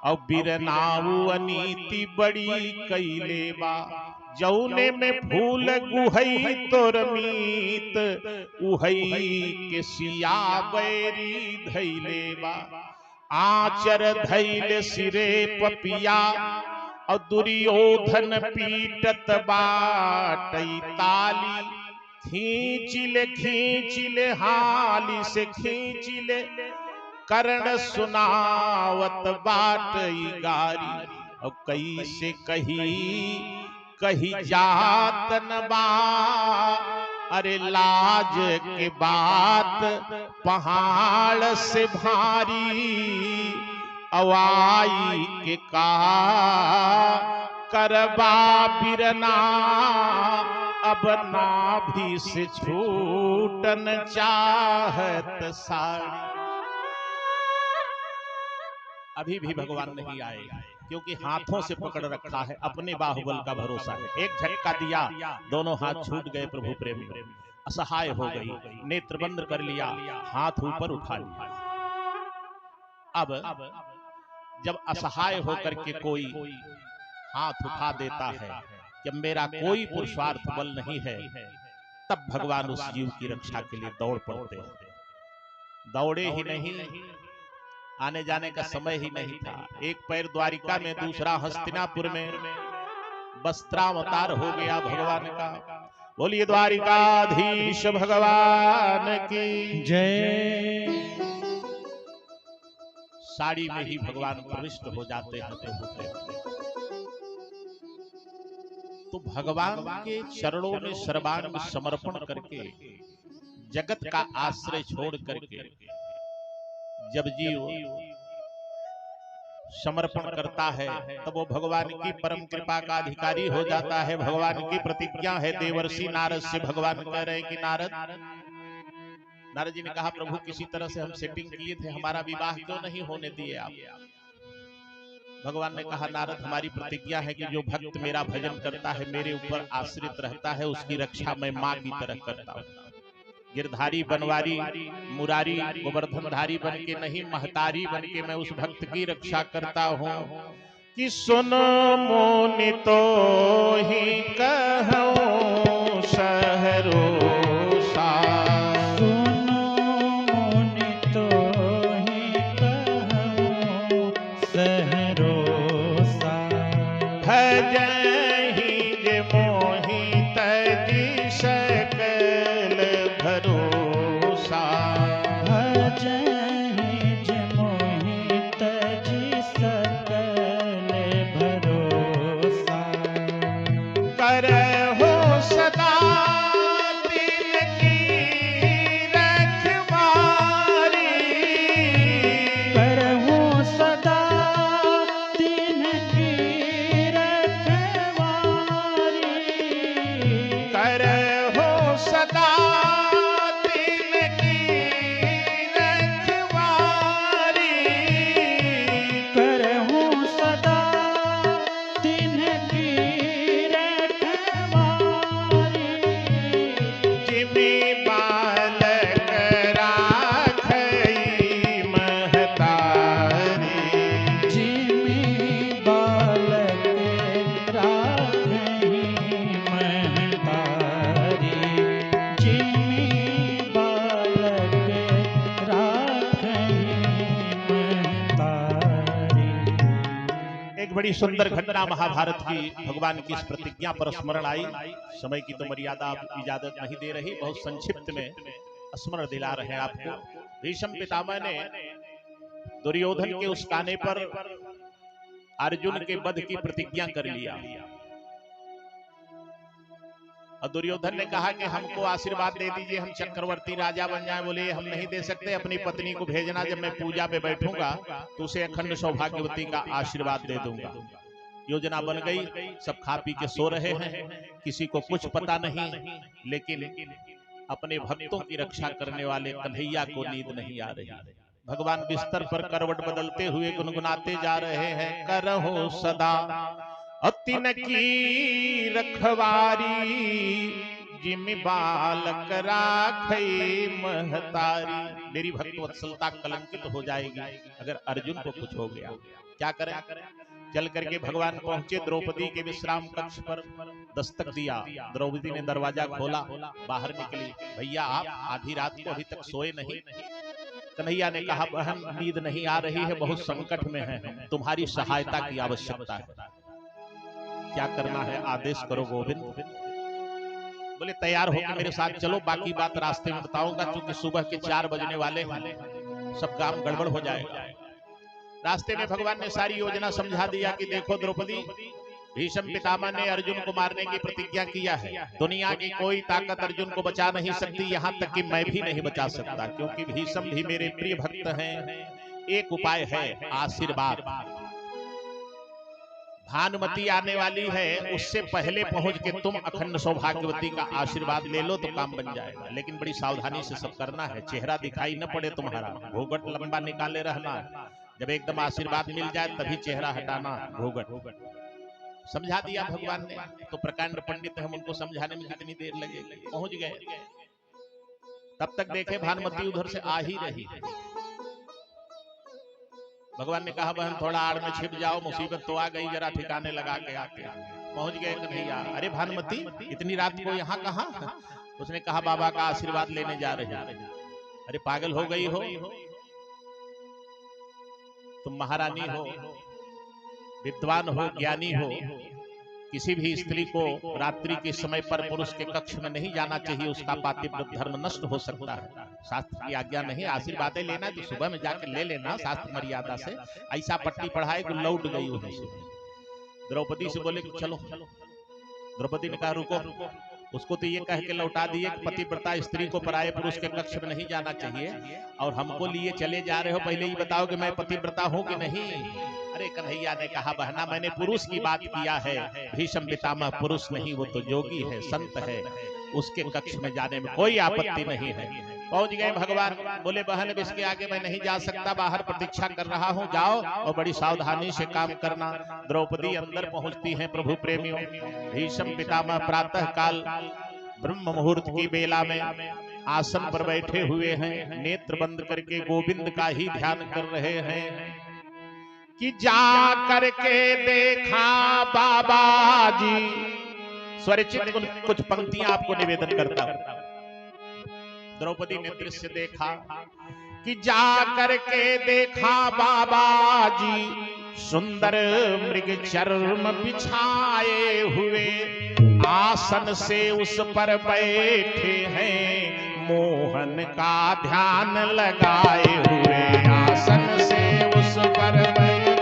और बिरनाऊ अनीति बड़ी कैले बा। जौने में फूल गुहई तोर मीत उहई के सिया बैरी धैले बा। आचर धैल सिरे पपिया और दुर्योधन पीटत बाटई ताली। खींचिले हाली से खींचिले कर्ण सुनावत बाटई गारी। और कैसे कही जात न बा अरे लाज के बात पहाड़ से भारी। अवाई के का करबा बिरना अब नाभि से छूटन चाहत साड़ी। अभी भी भगवान नहीं आए क्योंकि हाथों से पकड़ रखा है, अपने बाहुबल का भरोसा है। एक झटका दिया, दोनों हाथ छूट गए। प्रभु प्रेमी असहाय हो गई, नेत्र बंद कर लिया, हाथ ऊपर उठा लिया। अब जब असहाय होकर के कोई हाथ उठा देता है, जब मेरा कोई पुरुषार्थ बल नहीं है, तब भगवान उस जीव की रक्षा के लिए दौड़ पड़ते हैं। दौड़े ही नहीं, आने जाने का समय ही नहीं था। एक पैर द्वारिका में, दूसरा हस्तिनापुर में। वस्त्रावतार हो गया भगवान का। बोलिए द्वारिकाधीश भगवान की जय। साड़ी में ही भगवान प्रविष्ट हो जाते हैं। तो भगवान के चरणों में सर्वांग समर्पण करके, जगत का आश्रय छोड़ करके जब जीव समर्पण करता है तब वो भगवान की परम कृपा का अधिकारी हो जाता है। भगवान की प्रतिज्ञा है। देवर्षि नारद से भगवान कह रहे हैं कि नारद जी ने कहा, प्रभु किसी तरह से हम सेटिंग किए थे, हमारा विवाह क्यों नहीं होने दिए आप? भगवान ने कहा, नारद हमारी प्रतिज्ञा है कि जो भक्त मेरा भजन करता है, मेरे ऊपर आश्रित रहता है, उसकी रक्षा मैं माँ की तरह करता हूँ। गिरधारी, बनवारी, मुरारी, गोवर्धनधारी बन के नहीं, महतारी बन के मैं उस भक्त की रक्षा करता हूँ। कि सुन मोनि तो ही कहूँ सहरो भजहि जे मोहि तजि सकल भरोसा। भजहि जे मोहि तजि सकल भरोसा। करहु सदा तिनकी रखवारी। करहु सदा तिनकी रखवारी। करहु सदा तिनकी रखवारी। करहु सदा तिनकी रखवारी। जिमि बालक राखई महतारी। जिमि बालक राखहि महतारी। जिमि बालक राखहि महतारी। एक बड़ी सुंदर घटना महाभारत की भगवान की इस प्रतिज्ञा पर स्मरण आई। समय की तो मर्यादा इजाजत नहीं दे रही, बहुत संक्षिप्त में स्मरण दिला रहे हैं आपको। भीष्म पितामह ने दुर्योधन के उस काने पर अर्जुन के वध की प्रतिज्ञा कर लिया और दुर्योधन ने कहा कि हमको आशीर्वाद दे दीजिए, हम चक्रवर्ती राजा बन जाएं। बोले हम नहीं दे सकते, अपनी पत्नी को भेजना, जब मैं पूजा पे बैठूंगा तो उसे अखंड सौभाग्यवती का आशीर्वाद दे दूंगा। योजना बन गई, सब खा पी के सो रहे हैं, किसी को कुछ पता नहीं, लेकिन अपने भक्तों की रक्षा करने वाले कन्हैया को नींद नहीं आ रही। भगवान बिस्तर पर करवट बदलते हुए गुनगुनाते जा रहे हैं, करहु सदा तिनकी रखवारी। जिमि बालक राखई महतारी। मेरी भक्त वत्सलता कलंकित हो जाएगी अगर अर्जुन को कुछ हो गया। क्या करें? चल करके भगवान पहुंचे द्रौपदी के विश्राम कक्ष पर, दस्तक दिया। द्रौपदी ने दरवाजा खोला, बाहर निकली। भैया आप आधी रात को अभी तक सोए नहीं? कन्हैया ने कहा बहन नींद नहीं आ रही है, बहुत संकट में है, तुम्हारी सहायता की आवश्यकता है। क्या करना है आदेश करो गोविंद। बोले तैयार होकर मेरे साथ चलो, बाकी बात रास्ते में बताऊंगा, क्योंकि सुबह के 4 बजने वाले हैं, सब काम गड़बड़ हो जाएगा। रास्ते में भगवान ने सारी योजना समझा दिया कि देखो द्रौपदी, भीष्म पितामह ने अर्जुन को मारने की प्रतिज्ञा किया है। दुनिया की कोई ताकत अर्जुन को बचा नहीं सकती, यहाँ तक कि मैं भी नहीं बचा सकता, क्योंकि भीष्म भी मेरे प्रिय भक्त हैं। एक उपाय है, आशीर्वाद। भानुमति आने वाली है, उससे पहले पहुंच के तुम अखंड सौभाग्यवती का आशीर्वाद ले लो तो काम बन जाएगा। लेकिन बड़ी सावधानी से सब करना है, चेहरा दिखाई न पड़े तुम्हारा, घूंघट लंबा निकाले रहना। जब एकदम आशीर्वाद मिल जाए तभी चेहरा हटाना, घूंघट। समझा दिया भगवान ने। तो प्रकांड पंडित हम उनको समझाने में कितनी देर लगेगी, पहुंच गए। तब तक देखे भानुमति उधर से आ ही रही। भगवान ने कहा बहन थोड़ा आड़ में छिप जाओ, मुसीबत तो आ गई, जरा ठिकाने लगा के आके। पहुंच गए कन्हैया। अरे भानुमति इतनी रात को यहाँ कहाँ? उसने कहा बाबा का आशीर्वाद लेने जा रहे। अरे पागल हो गई हो, तुम महारानी हो, विद्वान हो, ज्ञानी हो, किसी भी स्त्री को रात्रि के समय पर पुरुष के कक्ष में नहीं जाना चाहिए, उसका पातिव्रत धर्म नष्ट हो सकता है। शास्त्र की आज्ञा नहीं, आशीर्वाद लेना तो सुबह में जाकर ले लेना शास्त्र मर्यादा से। ऐसा पट्टी पढ़ाए कि लौट गई वहीं से। द्रौपदी से बोले कि चलो। द्रौपदी ने कहा रुको। उसको तो ये कह के लौटा दिए कि पतिव्रता स्त्री को पराये पुरुष के कक्ष में नहीं जाना चाहिए, और हमको लिए चले जा रहे हो, पहले ही बताओ कि मैं पतिव्रता हूं कि नहीं। अरे कन्हैया ने कहा बहना मैंने पुरुष की बात किया है, भीष्म पितामह पुरुष नहीं, वो तो योगी है, संत है, उसके कक्ष में जाने में कोई आपत्ति नहीं है। पहुंच गए भगवान। बोले बहन अब इसके आगे मैं नहीं जा सकता, बाहर प्रतीक्षा कर रहा हूं, जाओ और बड़ी सावधानी से काम करना। द्रौपदी अंदर पहुंचती हैं प्रभु प्रेमियों। भीष्म पितामह प्रातः काल ब्रह्म मुहूर्त की बेला में आसन पर बैठे हुए हैं, नेत्र बंद करके गोविंद का ही ध्यान कर रहे हैं कि जा करके देखा बाबा जी। स्वरचित कुछ पंक्तियां आपको निवेदन करता हूं। द्रौपदी ने दृश्य देखा कि जा करके देखा बाबा जी, सुंदर मृग चर्म बिछाए हुए आसन से उस पर बैठे हैं, मोहन का ध्यान लगाए हुए आसन से उस पर बैठे।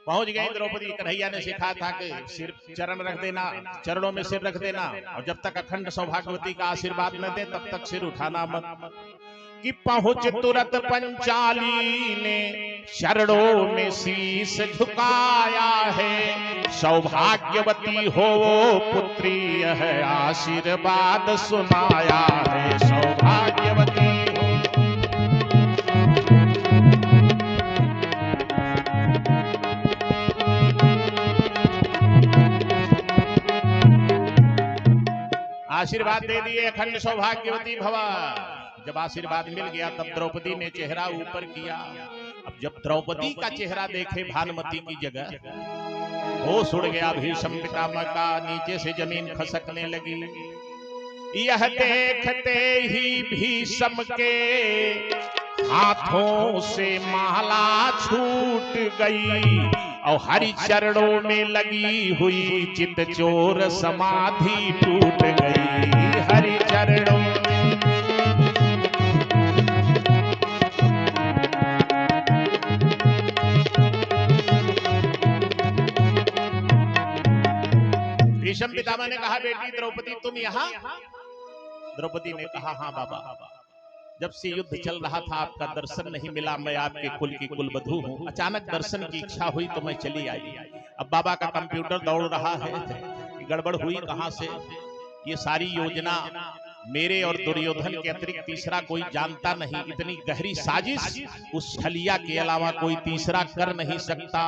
पहुंच गए द्रौपदी। कन्हैया ने सिखा था कि सिर चरण रख देना, चरणों में सिर रख देना, और जब तक अखंड सौभाग्यवती का आशीर्वाद न दे तब तक सिर उठाना मत। कि पहुंच तुरंत पंचाली ने चरणों में शीश झुकाया है, सौभाग्यवती हो पुत्री यह आशीर्वाद सुनाया है, सौभाग्यवती हो। आशीर्वाद दे दिए, अखंड सौभाग्यवती भवा। जब आशीर्वाद मिल गया तब द्रौपदी ने चेहरा ऊपर किया। अब जब द्रौपदी का चेहरा देखे भानुमति की जगह, होश उड़ गया भीष्म पितामह का, नीचे से जमीन खसकने लगी। यह देखते ही भीष्म के हाथों से माला छूट गई, और हरि चरणों में लगी हुई चित चोर समाधि टूट गई, हरि चरणों में। भीष्म पितामह ने कहा, बेटी द्रौपदी तुम यहाँ? द्रौपदी ने कहा, हाँ बाबा, जब से युद्ध चल रहा था आपका दर्शन नहीं मिला, मैं आपके कुल की कुलवधू हूँ, अचानक दर्शन की इच्छा हुई तो मैं चली आई। अब बाबा का कंप्यूटर दौड़ रहा है, गड़बड़ हुई कहाँ से? ये सारी योजना मेरे और दुर्योधन के अतिरिक्त तीसरा कोई जानता नहीं, इतनी गहरी साजिश उस छलिया के अलावा कोई तीसरा कर नहीं सकता।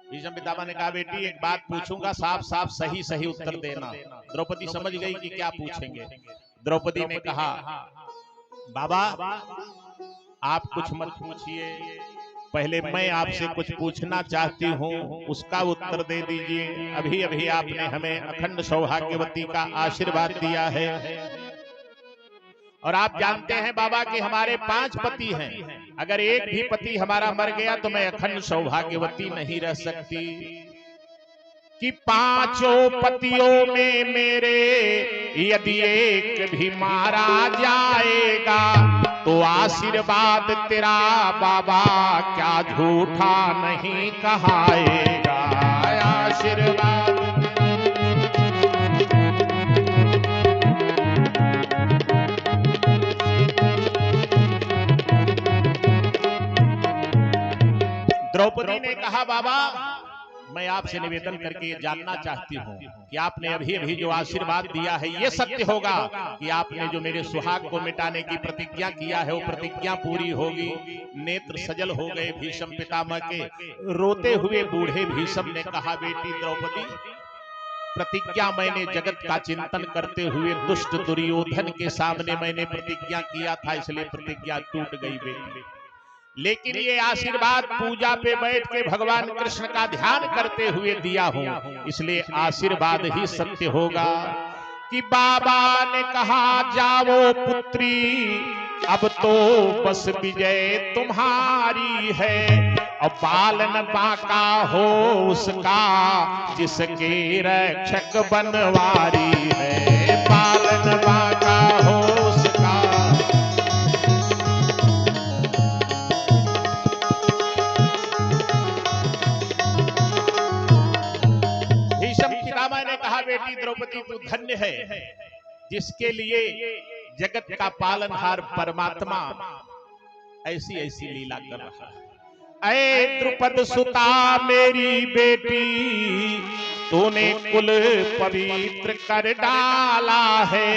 भीष्म पितामह ने कहा, बेटी एक बात पूछूंगा, साफ साफ सही सही उत्तर देना। द्रौपदी समझ गई कि क्या पूछेंगे। द्रौपदी ने कहा, बाबा आप कुछ मत पूछिए, पहले मैं आपसे कुछ पूछना चाहती हूँ, उसका उत्तर दे दीजिए। अभी अभी आपने हमें अखंड सौभाग्यवती का आशीर्वाद दिया है, और आप जानते हैं बाबा कि हमारे 5 पति हैं, अगर एक भी पति हमारा मर गया तो मैं अखंड सौभाग्यवती नहीं रह सकती। कि 5 पतियों में मेरे यदि एक भी मारा जाएगा, तो आशीर्वाद तेरा बाबा क्या झूठा नहीं कहाएगा, आशीर्वाद। द्रौपदी ने कहा, बाबा मैं आपसे निवेदन करके ये जानना चाहती हूँ कि आपने अभी अभी जो आशीर्वाद दिया है ये सत्य होगा कि आपने जो मेरे सुहाग को मिटाने की प्रतिज्ञा किया है वो प्रतिज्ञा पूरी होगी? नेत्र सजल हो गए भीष्म पितामह के। रोते हुए बूढ़े भीष्म ने कहा, बेटी द्रौपदी, प्रतिज्ञा मैंने जगत का चिंतन करते हुए दुष्ट दुर्योधन के सामने मैंने प्रतिज्ञा किया था, इसलिए प्रतिज्ञा टूट गई बेटी। लेकिन ये आशीर्वाद पूजा पे बैठ के भगवान कृष्ण का ध्यान करते हुए दिया हूं, इसलिए आशीर्वाद ही सत्य होगा। कि बाबा ने कहा, जाओ पुत्री अब तो बस विजय तुम्हारी है, और पालन बाका हो उसका जिसके रक्षक बनवारी है, पालन बाका हो उसका। ने कहा, बेटी द्रौपदी तू धन्य है जिसके लिए जगत का पालनहार परमात्मा ऐसी ऐसी लीला कर रहा है। ऐ द्रुपद सुता मेरी बेटी, तूने कुल पवित्र कर डाला है,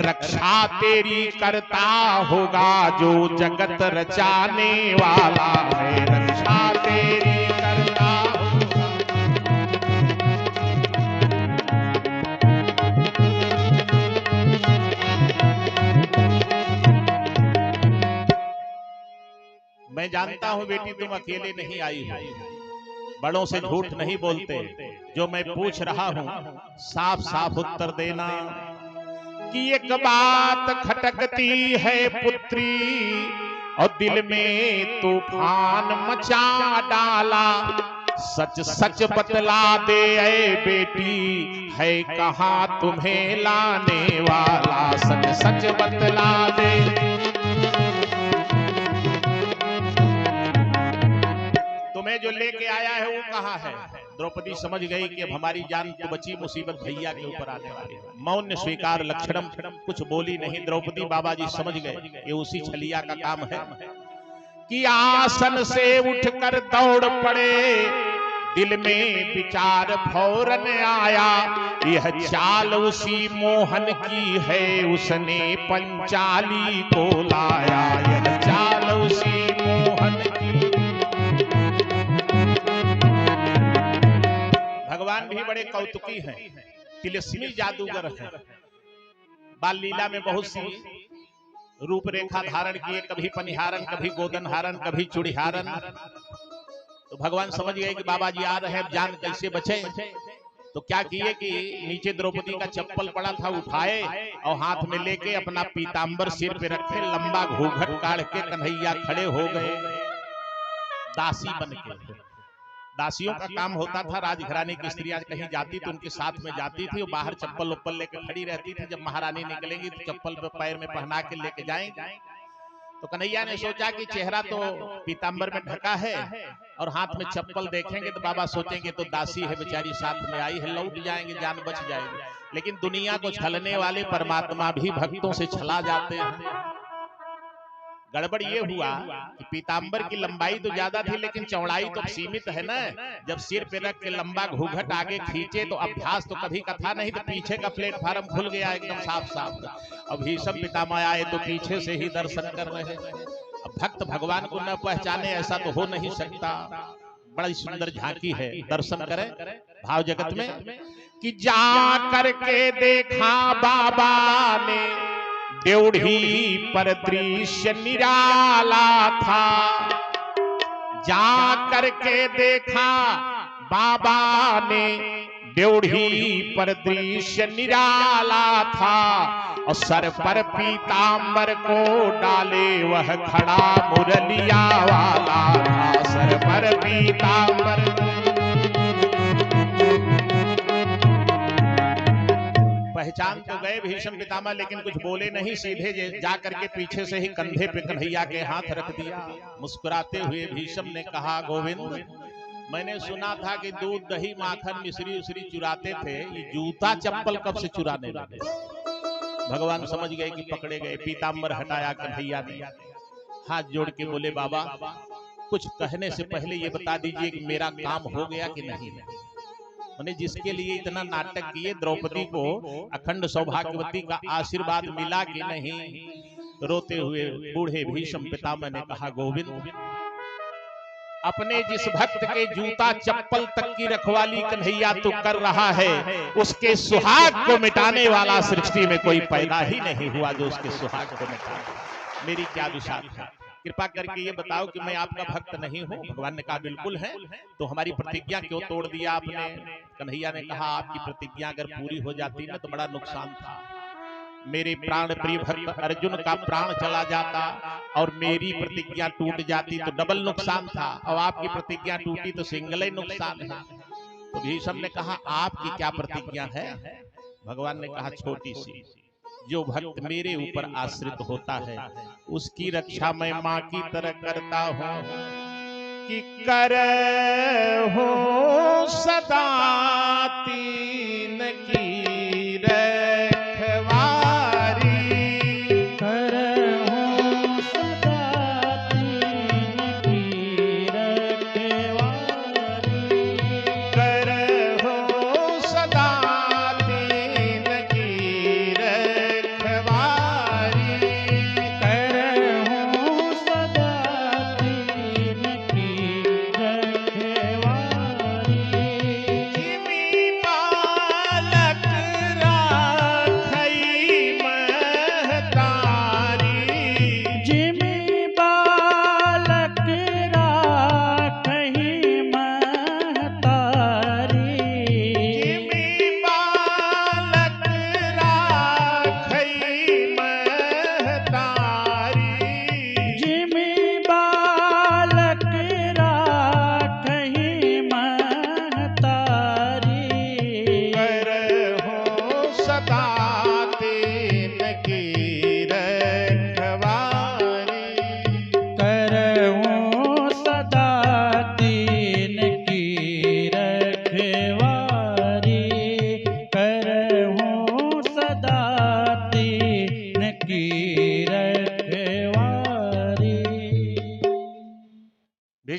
रक्षा तेरी करता होगा जो जगत रचाने वाला है, रक्षा तेरी करता होगा। मैं जानता हूं बेटी तुम अकेले नहीं आई हो, बड़ों से झूठ नहीं बोलते। जो मैं पूछ रहा हूं साफ साफ उत्तर देना कि एक बात खटकती है पुत्री और दिल में तूफान मचा डाला। सच सच बतला दे ऐ बेटी है कहाँ तुम्हें लाने वाला। सच सच बतला दे। तुम्हें जो लेके आया है वो कहाँ है। द्रौपदी समझ गई कि अब हमारी जान तो बची, मुसीबत भैया के ऊपर आने वाली है। मौन स्वीकार लक्षणम, कुछ बोली नहीं द्रौपदी। बाबा जी समझ गए ये उसी छलिया का काम है कि आसन से उठकर दौड़ पड़े। दिल में विचार फौरन आया यह चाल उसी मोहन की है, उसने पंचाली को लाया। यह चाल उसी मोहन की। भगवान भी बड़े कौतुकी हैं, तिलस्मी जादूगर हैं। बाल लीला में बहुत सी रूपरेखा धारण किए, कभी पनिहारन, कभी गोदनहारन, कभी चूड़ीहारन। तो भगवान समझ गए कि बाबा जी आ रहे हैं, जान कैसे बचे। तो क्या किए कि नीचे द्रौपदी का चप्पल पड़ा था उठाए और हाथ में लेके अपना पीतांबर सिर पे रखे, लंबा घूंघट काढ़ के कन्हैया खड़े हो गए दासी बन के। दासियों का काम होता था, राजघराने की स्त्रियां कहीं जाती तो उनके साथ में जाती थी, वो बाहर चप्पल उप्पल लेके खड़ी रहती थी। जब महारानी निकलेंगी तो चप्पल पे पैर में पहना के लेके जाएंगे। तो कन्हैया ने सोचा कि चेहरा तो पीतांबर में ढका है और हाथ में चप्पल देखेंगे तो बाबा सोचेंगे तो दासी है बेचारी, साथ में आई है, लौट जाएंगे, जान बच जाएगी। लेकिन दुनिया को छलने वाले परमात्मा भी भक्तों से छला जाते हैं। गड़बड़ ये हुआ कि पीतांबर की लंबाई तो ज्यादा थी लेकिन चौड़ाई तो सीमित है ना। जब सिर पे रख के लंबा घूंघट आगे खींचे तो अभ्यास तो कभी का था नहीं, तो पीछे का प्लेटफार्म खुल गया एकदम साफ साफ। अब भीषम पितामह आए तो पीछे से ही दर्शन कर रहे। अब भक्त भगवान को न पहचाने ऐसा तो हो नहीं सकता। बड़ी सुंदर झांकी है, दर्शन करें भाव जगत में कि जा करके देखा बाबा ने ड्योढ़ी पर दृश्य निराला था। जा करके देखा बाबा ने ड्योढ़ी पर दृश्य निराला था और सर पर पीतांबर को डाले वह खड़ा मुरलिया वाला था। सर पर पीतांबर पहचान तो गए भीषम पितामह, लेकिन कुछ बोले नहीं। सीधे जा करके पीछे से ही कंधे पे कन्हैया के हाथ रख दिया। मुस्कुराते हुए भीषम ने कहा गोविंद, मैंने सुना था कि दूध दही माखन मिश्री उश्री चुराते थे, ये जूता चप्पल कब से चुराने लगे। भगवान समझ गए कि पकड़े गए। पीतांबर हटाया कन्हैया ने, हाथ जोड़ के बोले बाबा कुछ कहने से पहले ये बता दीजिए कि मेरा काम हो गया कि नहीं। मैंने जिसके लिए इतना नाटक किए, द्रौपदी को अखंड सौभाग्यवती का आशीर्वाद मिला कि नहीं। रोते हुए बूढ़े भीषम पितामह ने कहा गोविंद, अपने जिस भक्त के जूता चप्पल तक की रखवाली कन्हैया तू कर रहा है, उसके सुहाग को मिटाने वाला सृष्टि में कोई पैदा ही नहीं हुआ जो उसके सुहाग को मिटा। मेरी क्या विशाल है, कृपा करके ये बताओ कि मैं आपका भक्त नहीं हूं। भगवान ने कहा बिल्कुल है। तो हमारी प्रतिज्ञा क्यों तोड़ दिया आपने। कन्हैया ने कहा आपकी प्रतिज्ञा अगर पूरी हो जाती ना तो बड़ा नुकसान था। मेरे प्राण प्रिय भक्त अर्जुन का प्राण चला जाता और मेरी प्रतिज्ञा टूट जाती तो डबल नुकसान था। और आपकी प्रतिज्ञा टूटी तो सिंगल ही नुकसान है। तो भीषम ने कहा आपकी क्या प्रतिज्ञा है। भगवान ने कहा छोटी सी, जो भक्त मेरे ऊपर आश्रित होता है उसकी रक्षा मैं मां की तरह करता हूं कि कर हो सदा तीन की रखवारी। कर हो सदा तीन की रखवारी। कर हो सदा तीन की रखवारी। कर हो सदा तीन की रखवारी। जिमी बालक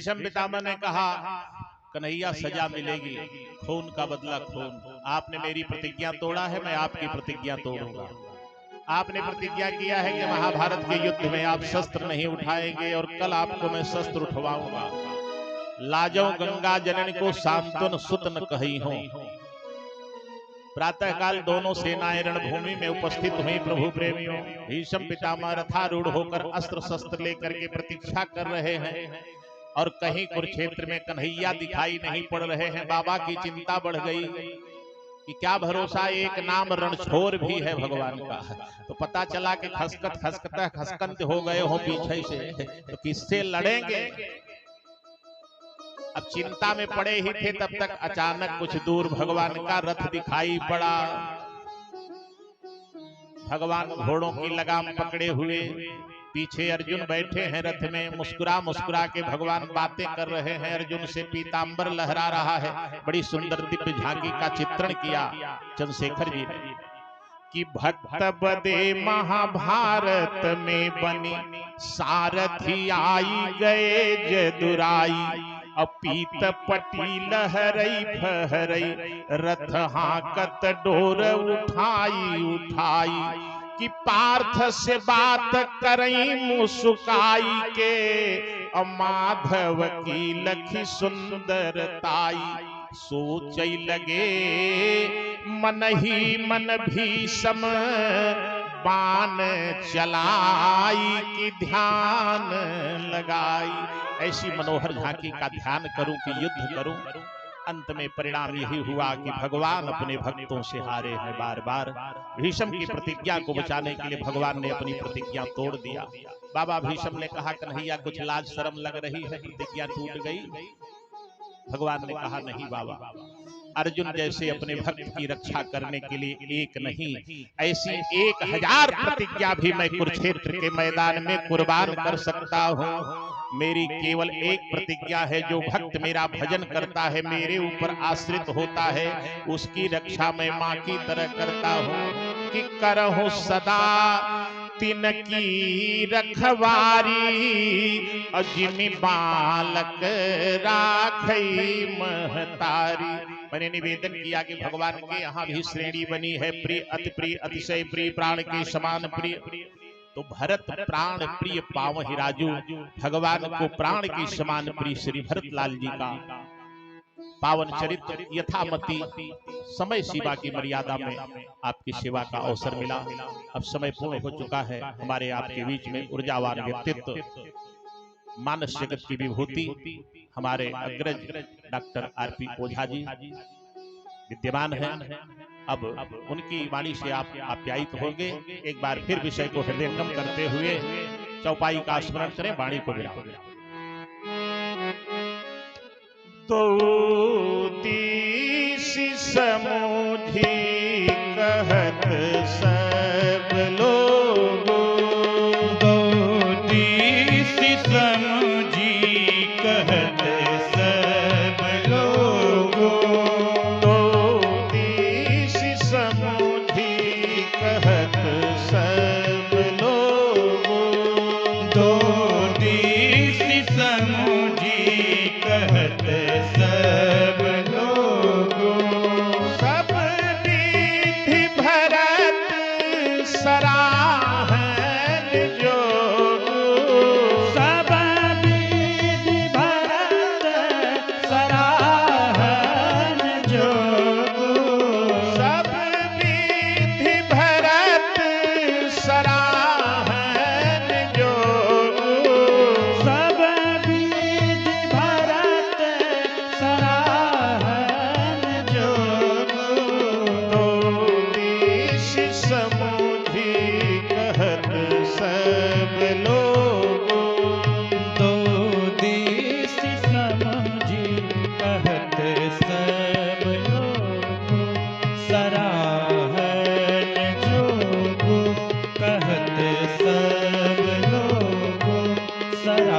भीष्म पितामह ने कहा कन्हैया सजा मिलेगी, खून का बदला खून। आपने मेरी प्रतिज्ञा तोड़ा है, मैं आपकी प्रतिज्ञा तोड़ूंगा। आपने प्रतिज्ञा किया है कि महाभारत के युद्ध में आप शस्त्र नहीं उठाएंगे और कल आपको मैं शस्त्र उठवाऊंगा। लाजो गंगा जननी को सांत्वन सुत न कही हो। प्रातःकाल दोनों सेनाएं रणभूमि में उपस्थित हुई। प्रभु प्रेमियों, भीष्म पितामह रथारूढ़ होकर अस्त्र शस्त्र लेकर के प्रतीक्षा कर रहे हैं और कहीं कुरुक्षेत्र में कन्हैया दिखाई नहीं पड़ रहे हैं। बाबा की चिंता बढ़ गई कि क्या भरोसा, एक नाम रणछोर भी है भगवान का। तो पता चला कि खसकंत हो गए हो पीछे से, तो किससे लड़ेंगे। अब चिंता में पड़े ही थे, तब तक अचानक कुछ दूर भगवान का रथ दिखाई पड़ा। भगवान घोड़ों की लगाम पकड़े हुए, पीछे अर्जुन बैठे हैं रथ में। मुस्कुरा मुस्कुरा के भगवान बातें कर रहे हैं। अर्जुन से पीतांबर लहरा रहा है। बड़ी सुंदर दिव्य झांकी का चित्रण किया चंद्रशेखर जी ने कि भक्त बदे महाभारत में बनी सारथी आई गए जदुराई। अपीत पटी लहरई फहरई रथ हाकत डोर उठाई उठाई। कि पार्थ से बात करई मुस्काई के माधव की लखी सुंदरताई। सोचई लगे मन ही मन भीषम बाण चलाई कि ध्यान लगाई। ऐसी मनोहर झांकी का ध्यान करूं कि युद्ध करूं। अंत में परिणाम यही हुआ कि भगवान अपने भक्तों से हारे हैं बार बार। भीष्म की प्रतिज्ञा को बचाने के लिए भगवान ने अपनी प्रतिज्ञा तोड़ दिया। बाबा भीष्म ने कहा कन्हैया कुछ लाज शर्म लग रही है, प्रतिज्ञा टूट गई। भगवान ने कहा नहीं बाबा, अर्जुन जैसे अपने भक्त की रक्षा करने के लिए एक नहीं, ऐसी 1000 प्रतिज्ञा भी मैं कुरुक्षेत्र के मैदान में कुर्बान कर सकता हूँ। मेरी केवल एक प्रतिज्ञा है, जो भक्त मेरा भजन करता है, मेरे ऊपर आश्रित होता है, उसकी रक्षा मैं माँ की तरह करता हूँ कि करहूँ सदा तिनकी रखवारी। अजिमि बालक राखई महतारी। मैंने निवेदन किया कि भगवान के यहाँ भी श्रेणी बनी है, प्रिय अतिशय प्रिय, प्राण के समान प्रिय। तो भरत प्राण प्रिय पावहि राजू। भगवान को प्राण के समान प्रिय श्री भरत लाल जी का पावन चरित्र यथामति समय सेवा की मर्यादा में आपकी सेवा का अवसर मिला। अब समय पूर्ण हो चुका है। हमारे आपके बीच में ऊर्जावान व्यक्तित्व, मानस जगत की विभूति, हमारे अग्रज डॉक्टर आरपी ओझा जी विद्यमान हैं। अब उनकी वाणी से आप आप्यायित होंगे। एक बार फिर विषय को हृदयंगम करते हुए चौपाई का स्मरण करें, वाणी को विराम। तो दिस समूझी कहत सब लोगो। दो दिस समझी कहत सब लोगो। दो दिस समूझी कहत सब लोगो। दो दिस समझी कहत सब लोगो। सब विधि भरत सराहन जोगु। सब विधि भरत सराहन जोगु। सब विधि भरत सराहन जोगु। सब विधि भरत सराहन जोगु। दो दिस समूझी कहत सब लोगो। दो दिस समझी कहत सब लोगो। सराहन जोगु कहत सब लोगो। सराहन